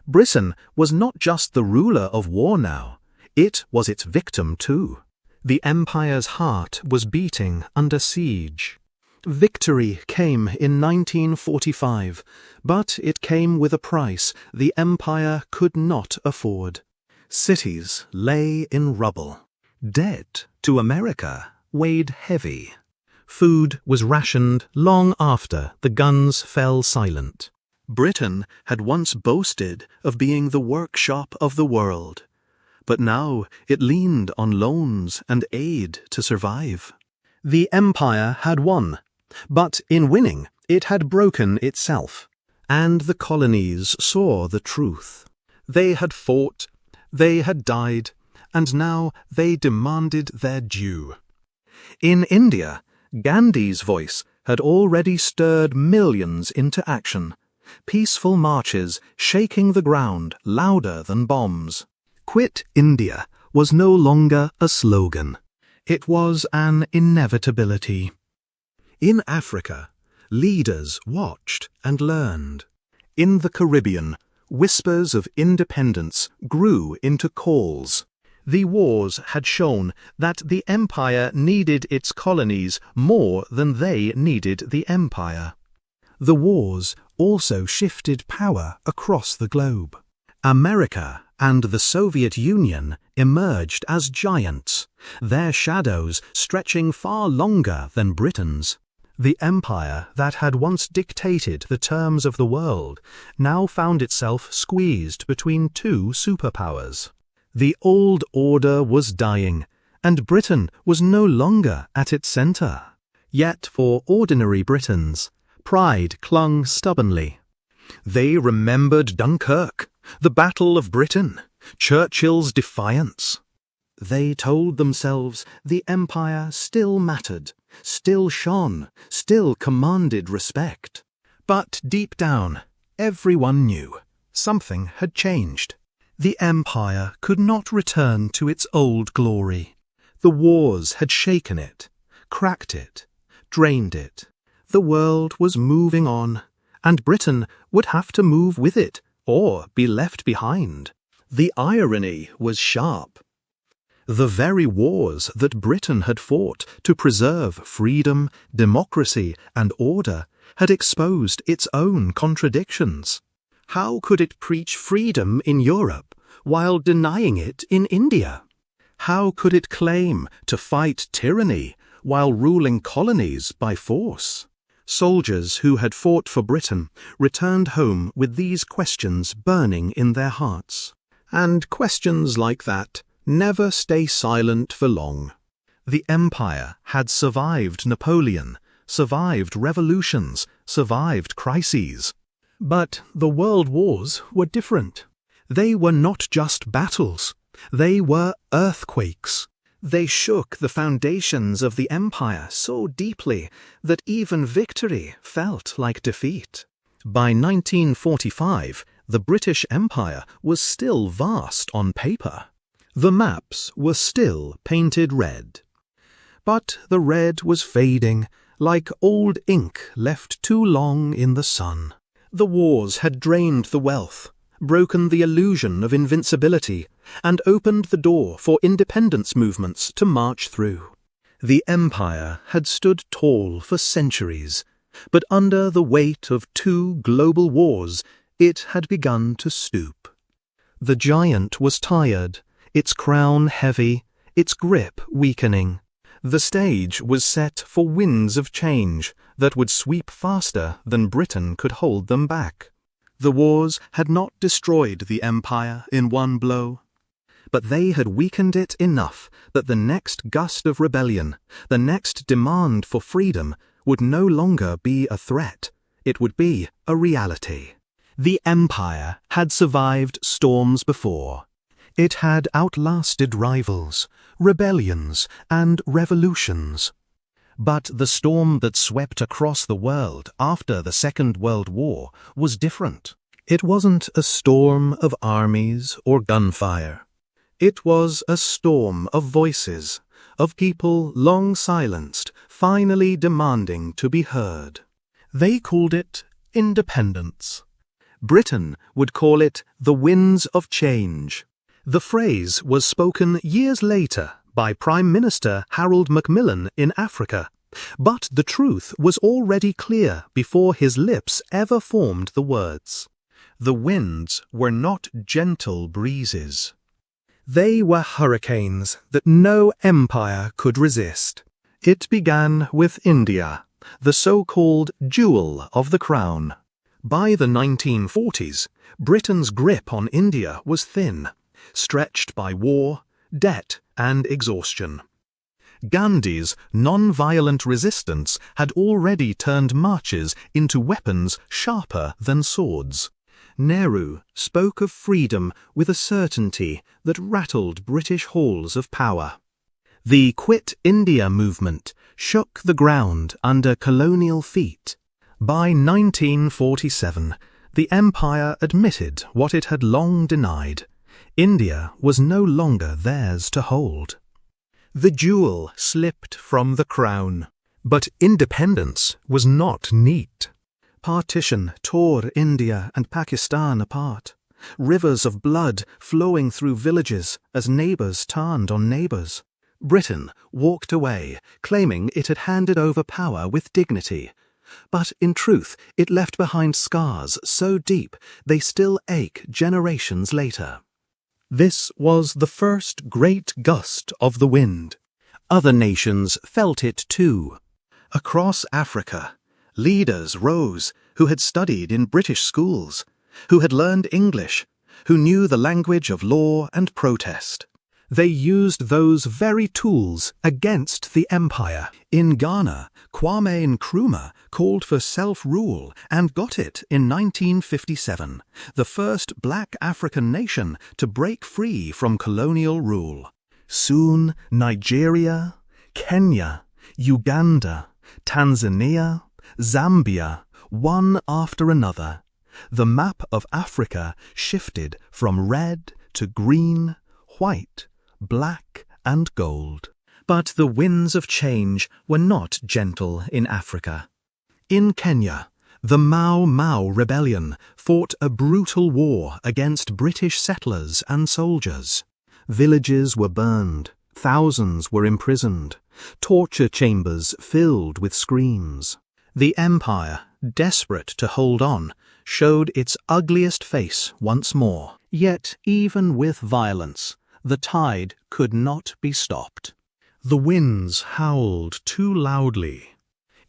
Speaker 1: Britain was not just the ruler of war now, it was its victim too. The empire's heart was beating under siege. Victory came in 1945, but it came with a price the empire could not afford. Cities lay in rubble. Debt to America weighed heavy. Food was rationed long after the guns fell silent. Britain had once boasted of being the workshop of the world, but now it leaned on loans and aid to survive. The empire had won, but in winning it had broken itself, and the colonies saw the truth. They had fought, they had died, and now they demanded their due. In India, Gandhi's voice had already stirred millions into action, peaceful marches shaking the ground louder than bombs. Quit India was no longer a slogan. It was an inevitability. In Africa, leaders watched and learned. In the Caribbean, whispers of independence grew into calls. The wars had shown that the empire needed its colonies more than they needed the empire. The wars also shifted power across the globe. America and the Soviet Union emerged as giants, their shadows stretching far longer than Britain's. The empire that had once dictated the terms of the world now found itself squeezed between two superpowers. The old order was dying, and Britain was no longer at its center. Yet for ordinary Britons, pride clung stubbornly. They remembered Dunkirk, the Battle of Britain, Churchill's defiance. They told themselves the empire still mattered, still shone, still commanded respect. But deep down, everyone knew something had changed. The empire could not return to its old glory. The wars had shaken it, cracked it, drained it. The world was moving on, and Britain would have to move with it or be left behind. The irony was sharp. The very wars that Britain had fought to preserve freedom, democracy, and order had exposed its own contradictions. How could it preach freedom in Europe while denying it in India? How could it claim to fight tyranny while ruling colonies by force? Soldiers who had fought for Britain returned home with these questions burning in their hearts. And questions like that never stay silent for long. The empire had survived Napoleon, survived revolutions, survived crises. But the world wars were different. They were not just battles. They were earthquakes. They shook the foundations of the empire so deeply that even victory felt like defeat. By 1945, The British Empire was still vast on paper. The maps were still painted red. But the red was fading, like old ink left too long in the sun. The wars had drained the wealth, broken the illusion of invincibility, and opened the door for independence movements to march through. The empire had stood tall for centuries, but under the weight of 2 global wars, it had begun to stoop. The giant was tired, its crown heavy, its grip weakening. The stage was set for winds of change that would sweep faster than Britain could hold them back. The wars had not destroyed the empire in one blow, but they had weakened it enough that the next gust of rebellion, the next demand for freedom, would no longer be a threat. It would be a reality. The empire had survived storms before. It had outlasted rivals, rebellions, and revolutions. But the storm that swept across the world after the Second World War was different. It wasn't a storm of armies or gunfire. It was a storm of voices, of people long silenced, finally demanding to be heard. They called it independence. Britain would call it the winds of change. The phrase was spoken years later by Prime Minister Harold Macmillan in Africa, but the truth was already clear before his lips ever formed the words. The winds were not gentle breezes. They were hurricanes that no empire could resist. It began with India, the so-called jewel of the crown. By the 1940s, Britain's grip on India was thin, stretched by war, debt, and exhaustion. Gandhi's non-violent resistance had already turned marches into weapons sharper than swords. Nehru spoke of freedom with a certainty that rattled British halls of power. The Quit India movement shook the ground under colonial feet. By 1947, the empire admitted what it had long denied. India was no longer theirs to hold. The jewel slipped from the crown. But independence was not neat. Partition tore India and Pakistan apart. Rivers of blood flowing through villages as neighbors turned on neighbors. Britain walked away, claiming it had handed over power with dignity. But in truth, it left behind scars so deep they still ache generations later. This was the first great gust of the wind. Other nations felt it too. Across Africa, leaders rose who had studied in British schools, who had learned English, who knew the language of law and protest. They used those very tools against the empire. In Ghana, Kwame Nkrumah called for self-rule and got it in 1957, the first black African nation to break free from colonial rule. Soon, Nigeria, Kenya, Uganda, Tanzania, Zambia, one after another. The map of Africa shifted from red to green, white, black and gold. But the winds of change were not gentle in Africa. In Kenya, the Mau Mau rebellion fought a brutal war against British settlers and soldiers. Villages were burned, thousands were imprisoned, torture chambers filled with screams. The empire, desperate to hold on, showed its ugliest face once more. Yet even with violence, the tide could not be stopped. The winds howled too loudly.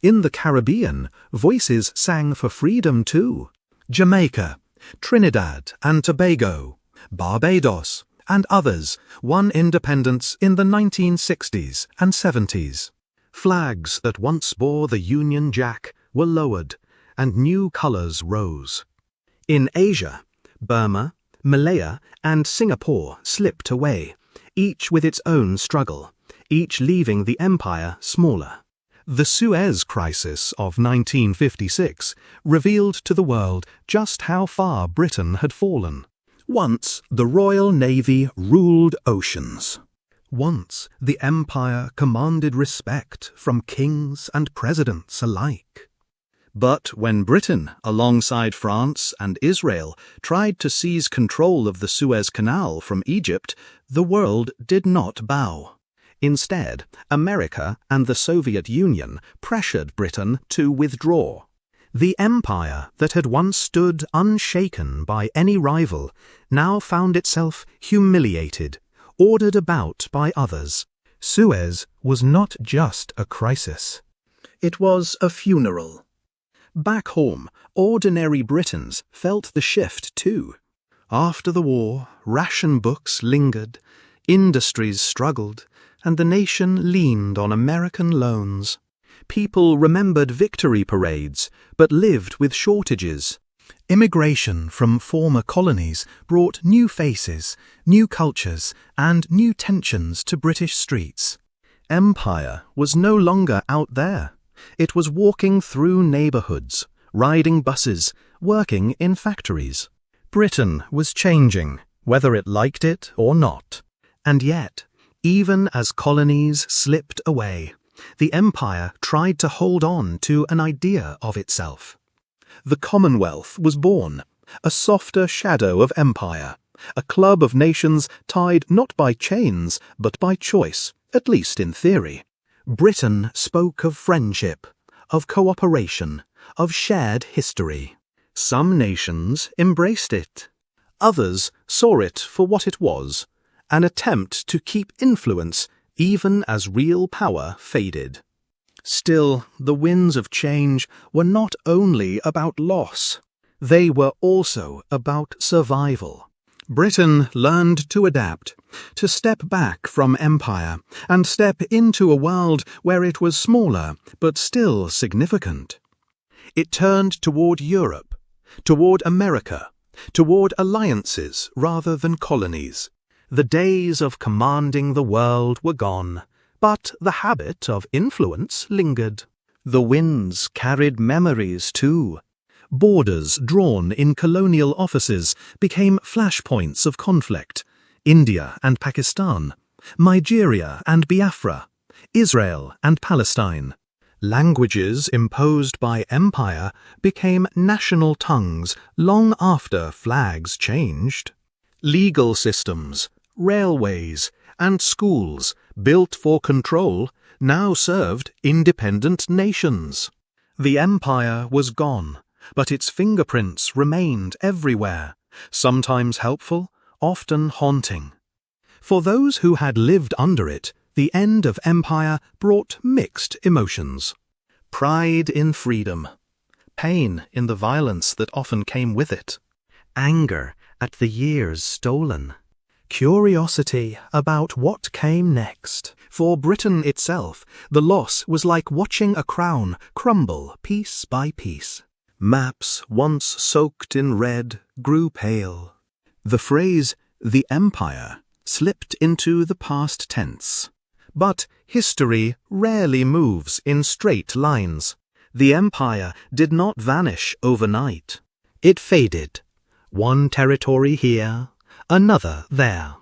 Speaker 1: In the Caribbean, voices sang for freedom too. Jamaica, Trinidad and Tobago, Barbados, and others won independence in the 1960s and 70s. Flags that once bore the Union Jack were lowered, and new colors rose. In Asia, Burma, Malaya, and Singapore slipped away, each with its own struggle, each leaving the empire smaller. The Suez Crisis of 1956 revealed to the world just how far Britain had fallen. Once the Royal Navy ruled oceans. Once the empire commanded respect from kings and presidents alike. But when Britain, alongside France and Israel, tried to seize control of the Suez Canal from Egypt, the world did not bow. Instead, America and the Soviet Union pressured Britain to withdraw. The empire that had once stood unshaken by any rival now found itself humiliated, ordered about by others. Suez was not just a crisis. It was a funeral. Back home, ordinary Britons felt the shift too. After the war, ration books lingered, industries struggled, and the nation leaned on American loans. People remembered victory parades, but lived with shortages. Immigration from former colonies brought new faces, new cultures, and new tensions to British streets. Empire was no longer out there. It was walking through neighborhoods, riding buses, working in factories. Britain was changing, whether it liked it or not. And yet, even as colonies slipped away, the empire tried to hold on to an idea of itself. The Commonwealth was born, a softer shadow of empire, a club of nations tied not by chains but by choice, at least in theory. Britain spoke of friendship, of cooperation, of shared history. Some nations embraced it. Others saw it for what it was, an attempt to keep influence even as real power faded. Still, the winds of change were not only about loss. They were also about survival. Britain learned to adapt, to step back from empire, and step into a world where it was smaller but still significant. It turned toward Europe, toward America, toward alliances rather than colonies. The days of commanding the world were gone, but the habit of influence lingered. The winds carried memories too. Borders drawn in colonial offices became flashpoints of conflict. India and Pakistan, Nigeria and Biafra, Israel and Palestine. Languages imposed by empire became national tongues long after flags changed. Legal systems, railways, and schools built for control now served independent nations. The empire was gone, but its fingerprints remained everywhere, sometimes helpful, often haunting. For those who had lived under it, the end of empire brought mixed emotions. Pride in freedom, pain in the violence that often came with it, anger at the years stolen, curiosity about what came next. For Britain itself, the loss was like watching a crown crumble piece by piece. Maps once soaked in red grew pale. The phrase, "the empire," slipped into the past tense. But history rarely moves in straight lines. The empire did not vanish overnight. It faded. One territory here, another there.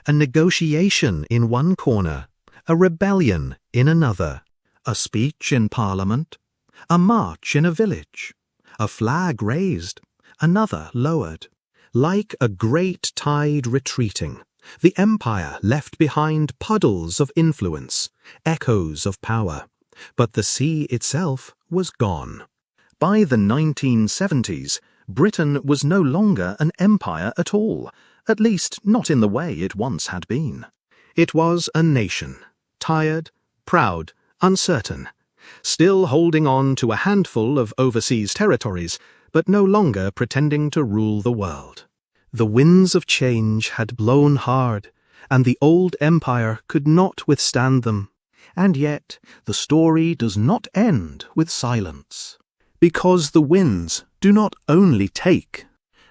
Speaker 1: A negotiation in one corner, a rebellion in another, a speech in Parliament, a march in a village, a flag raised, another lowered. Like a great tide retreating, the empire left behind puddles of influence, echoes of power, but the sea itself was gone. By the 1970s, Britain was no longer an empire at all, at least not in the way it once had been. It was a nation, tired, proud, uncertain, still holding on to a handful of overseas territories, but no longer pretending to rule the world. The winds of change had blown hard, and the old empire could not withstand them. And yet, the story does not end with silence. Because the winds do not only take,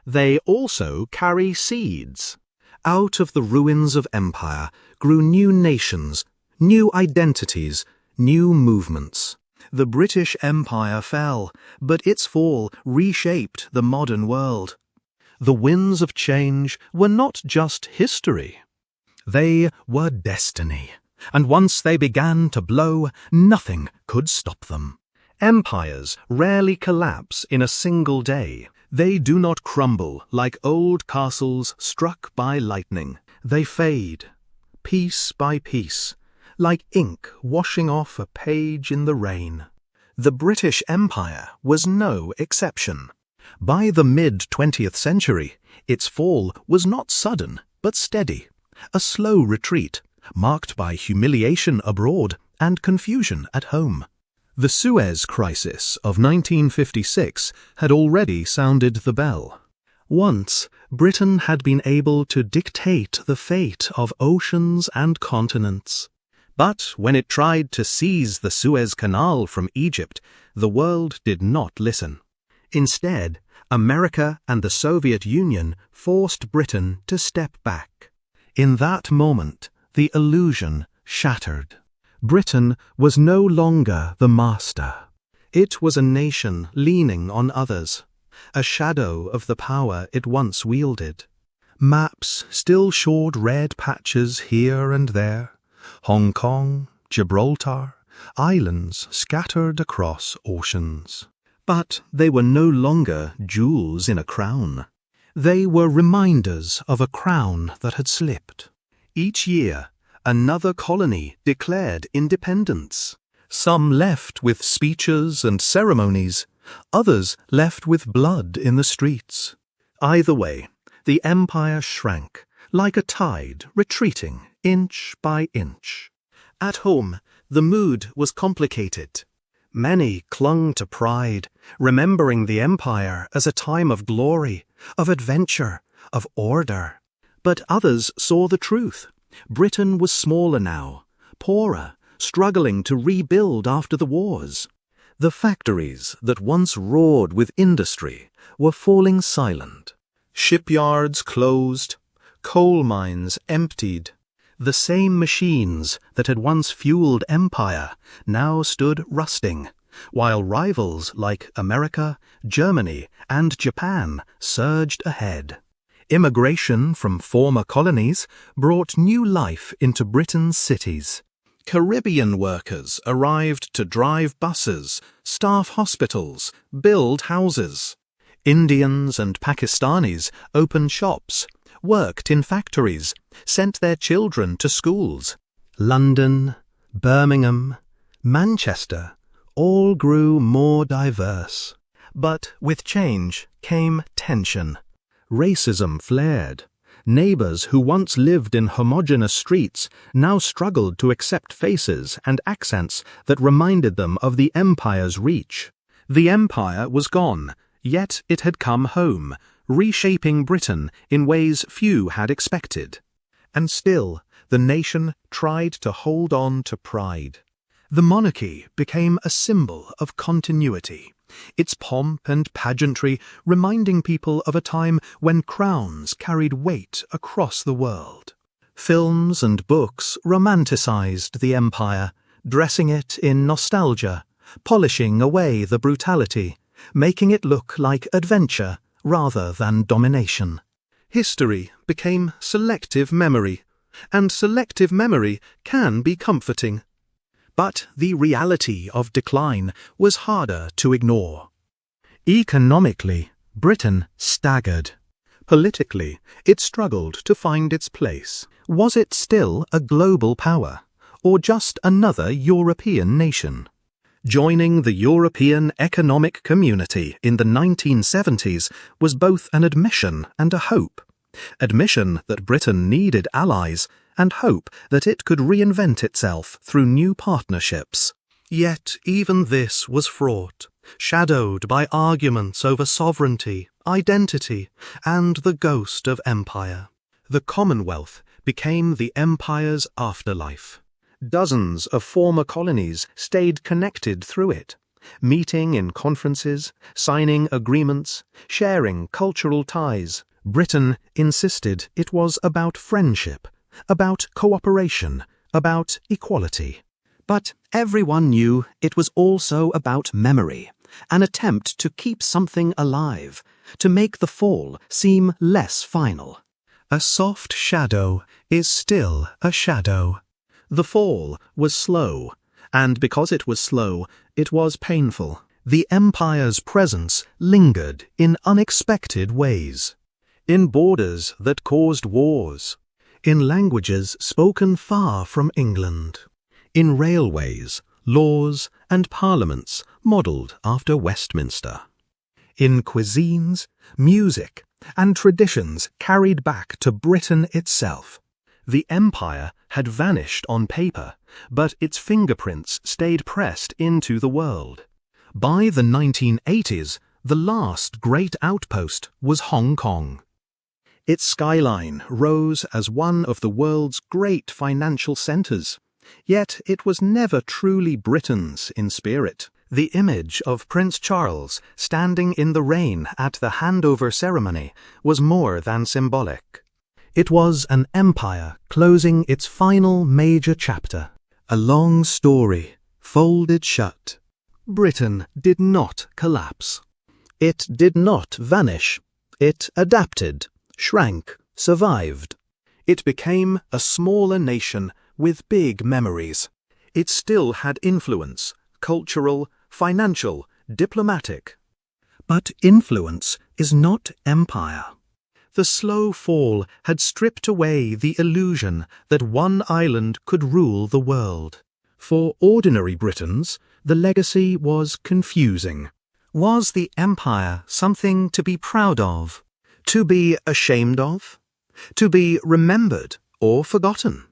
Speaker 1: they also carry seeds. Out of the ruins of empire grew new nations, new identities, New movements. The British Empire fell, but its fall reshaped the modern world. The winds of change were not just history. They were destiny, and once they began to blow, nothing could stop them. Empires rarely collapse in a single day. They do not crumble like old castles struck by lightning. They fade, piece by piece, like ink washing off a page in the rain. The British Empire was no exception. By the mid-20th century, its fall was not sudden but steady, a slow retreat, marked by humiliation abroad and confusion at home. The Suez Crisis of 1956 had already sounded the bell. Once, Britain had been able to dictate the fate of oceans and continents. But when it tried to seize the Suez Canal from Egypt, the world did not listen. Instead, America and the Soviet Union forced Britain to step back. In that moment, the illusion shattered. Britain was no longer the master. It was a nation leaning on others, a shadow of the power it once wielded. Maps still showed red patches here and there, Hong Kong, Gibraltar, islands scattered across oceans. But they were no longer jewels in a crown. They were reminders of a crown that had slipped. Each year, another colony declared independence. Some left with speeches and ceremonies, others left with blood in the streets. Either way, the empire shrank, like a tide retreating inch by inch. At home, the mood was complicated. Many clung to pride, remembering the empire as a time of glory, of adventure, of order. But others saw the truth. Britain was smaller now, poorer, struggling to rebuild after the wars. The factories that once roared with industry were falling silent. Shipyards closed, coal mines emptied. The same machines that had once fueled empire now stood rusting, while rivals like America, Germany, and Japan surged ahead. Immigration from former colonies brought new life into Britain's cities. Caribbean workers arrived to drive buses, staff hospitals, build houses. Indians and Pakistanis opened shops, worked in factories, sent their children to schools. London, Birmingham, Manchester all grew more diverse. But with change came tension. Racism flared. Neighbors who once lived in homogeneous streets now struggled to accept faces and accents that reminded them of the empire's reach. The empire was gone, yet it had come home, reshaping Britain in ways few had expected. And still, the nation tried to hold on to pride. The monarchy became a symbol of continuity, its pomp and pageantry reminding people of a time when crowns carried weight across the world. Films and books romanticized the empire, dressing it in nostalgia, polishing away the brutality, making it look like adventure rather than domination. History became selective memory, and selective memory can be comforting. But the reality of decline was harder to ignore. Economically, Britain staggered. Politically, it struggled to find its place. Was it still a global power, or just another European nation? Joining the European Economic Community in the 1970s was both an admission and a hope. Admission that Britain needed allies, and hope that it could reinvent itself through new partnerships. Yet even this was fraught, shadowed by arguments over sovereignty, identity, and the ghost of empire. The Commonwealth became the empire's afterlife. Dozens of former colonies stayed connected through it, meeting in conferences, signing agreements, sharing cultural ties. Britain insisted it was about friendship, about cooperation, about equality.
Speaker 2: But everyone knew it was also about memory, an attempt to keep something alive, to make the fall seem less final.
Speaker 1: A soft shadow is still a shadow. The fall was slow, and because it was slow, it was painful. The Empire's presence lingered in unexpected ways. In borders that caused wars. In languages spoken far from England. In railways, laws, and parliaments modelled after Westminster. In cuisines, music, and traditions carried back to Britain itself. The Empire had vanished on paper, but its fingerprints stayed pressed into the world. By the 1980s, the last great outpost was Hong Kong. Its skyline rose as one of the world's great financial centres, yet it was never truly Britain's in spirit. The image of Prince Charles standing in the rain at the handover ceremony was more than symbolic. It was an empire closing its final major chapter, a long story folded shut. Britain did not collapse. It did not vanish. It adapted, shrank, survived. It became a smaller nation with big memories. It still had influence, cultural, financial, diplomatic. But influence is not empire. The slow fall had stripped away the illusion that one island could rule the world. For ordinary Britons, the legacy was confusing. Was the empire something to be proud of? To be ashamed of? To be remembered or forgotten?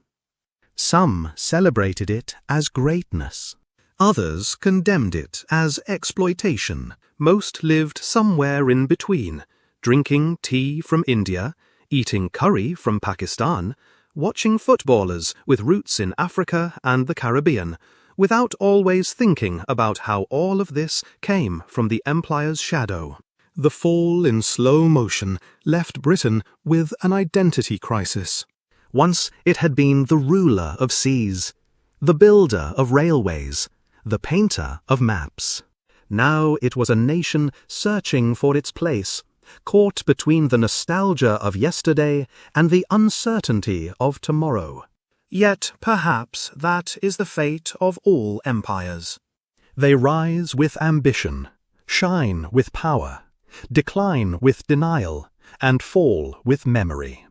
Speaker 1: Some celebrated it as greatness. Others condemned it as exploitation. Most lived somewhere in between, drinking tea from India, eating curry from Pakistan, watching footballers with roots in Africa and the Caribbean, without always thinking about how all of this came from the empire's shadow. The fall in slow motion left Britain with an identity crisis. Once it had been the ruler of seas, the builder of railways, the painter of maps. Now it was a nation searching for its place, caught between the nostalgia of yesterday and the uncertainty of tomorrow. Yet perhaps that is the fate of all empires. They rise with ambition, shine with power, decline with denial, and fall with memory.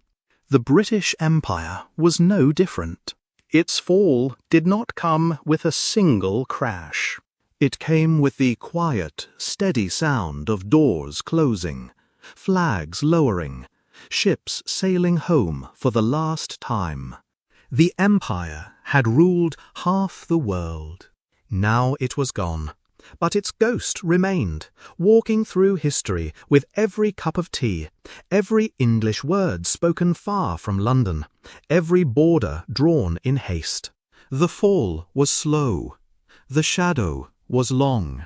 Speaker 1: The British Empire was no different. Its fall did not come with a single crash. It came with the quiet, steady sound of doors closing, flags lowering, ships sailing home for the last time. The empire had ruled half the world. Now it was gone, but its ghost remained, walking through history with every cup of tea, every English word spoken far from London, every border drawn in haste. The fall was slow. The shadow was long.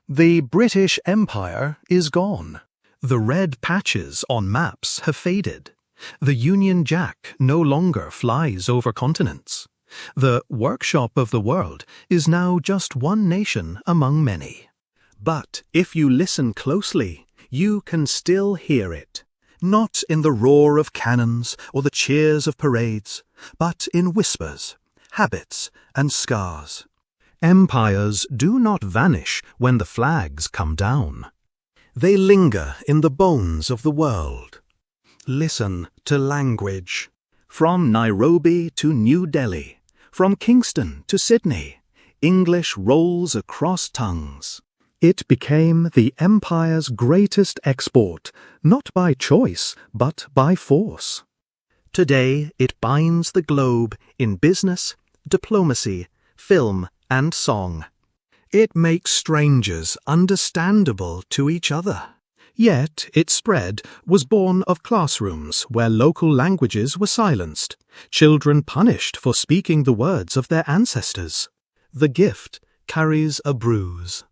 Speaker 1: The British Empire is gone. The red patches on maps have faded. The Union Jack no longer flies over continents. The workshop of the world is now just one nation among many. But if you listen closely, you can still hear it. Not in the roar of cannons or the cheers of parades, but in whispers, habits, and scars. Empires do not vanish when the flags come down. They linger in the bones of the world. Listen to language. From Nairobi to New Delhi, from Kingston to Sydney, English rolls across tongues. It became the empire's greatest export, not by choice, but by force. Today it binds the globe in business, diplomacy, film, and song. It makes strangers understandable to each other. Yet its spread was born of classrooms where local languages were silenced, children punished for speaking the words of their ancestors. The gift carries a bruise.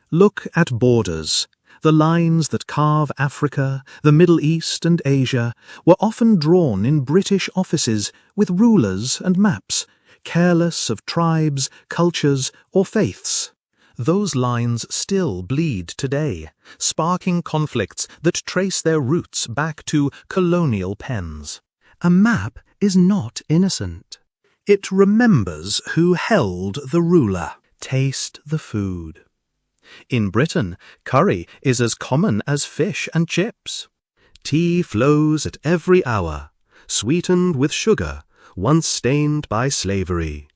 Speaker 1: Look at borders. The lines that carve Africa, the Middle East and Asia were often drawn in British offices with rulers and maps, careless of tribes, cultures, or faiths. Those lines still bleed today, sparking conflicts that trace their roots back to colonial pens. A map is not innocent. It remembers who held the ruler. Taste the food. In Britain, curry is as common as fish and chips. Tea flows at every hour, sweetened with sugar, once stained by slavery.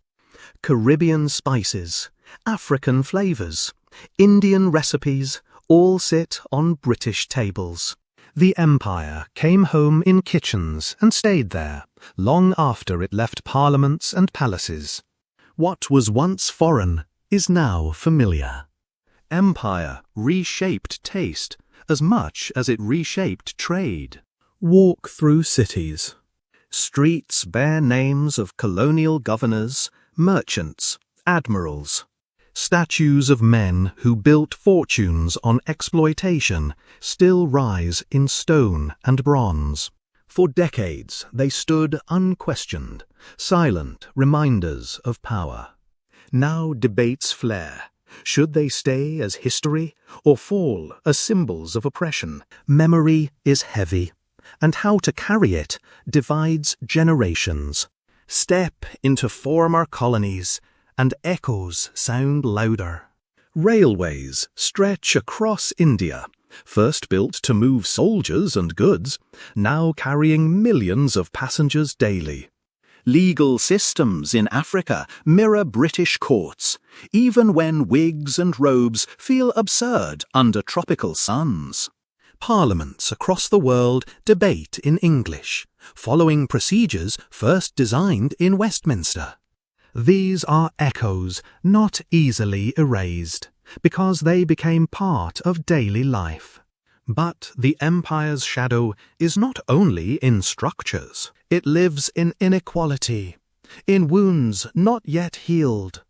Speaker 1: Caribbean spices, African flavors, Indian recipes all sit on British tables. The empire came home in kitchens and stayed there, long after it left parliaments and palaces. What was once foreign is now familiar. Empire reshaped taste as much as it reshaped trade. Walk through cities. Streets bear names of colonial governors, merchants, admirals. Statues of men who built fortunes on exploitation still rise in stone and bronze. For decades they stood unquestioned, silent reminders of power. Now debates flare. Should they stay as history or fall as symbols of oppression? Memory is heavy, and how to carry it divides generations. Step into former colonies, and echoes sound louder. Railways stretch across India, first built to move soldiers and goods, now carrying millions of passengers daily. Legal systems in Africa mirror British courts, even when wigs and robes feel absurd under tropical suns. Parliaments across the world debate in English, following procedures first designed in Westminster. These are echoes not easily erased, because they became part of daily life. But the empire's shadow is not only in structures. It lives in inequality, in wounds not yet healed,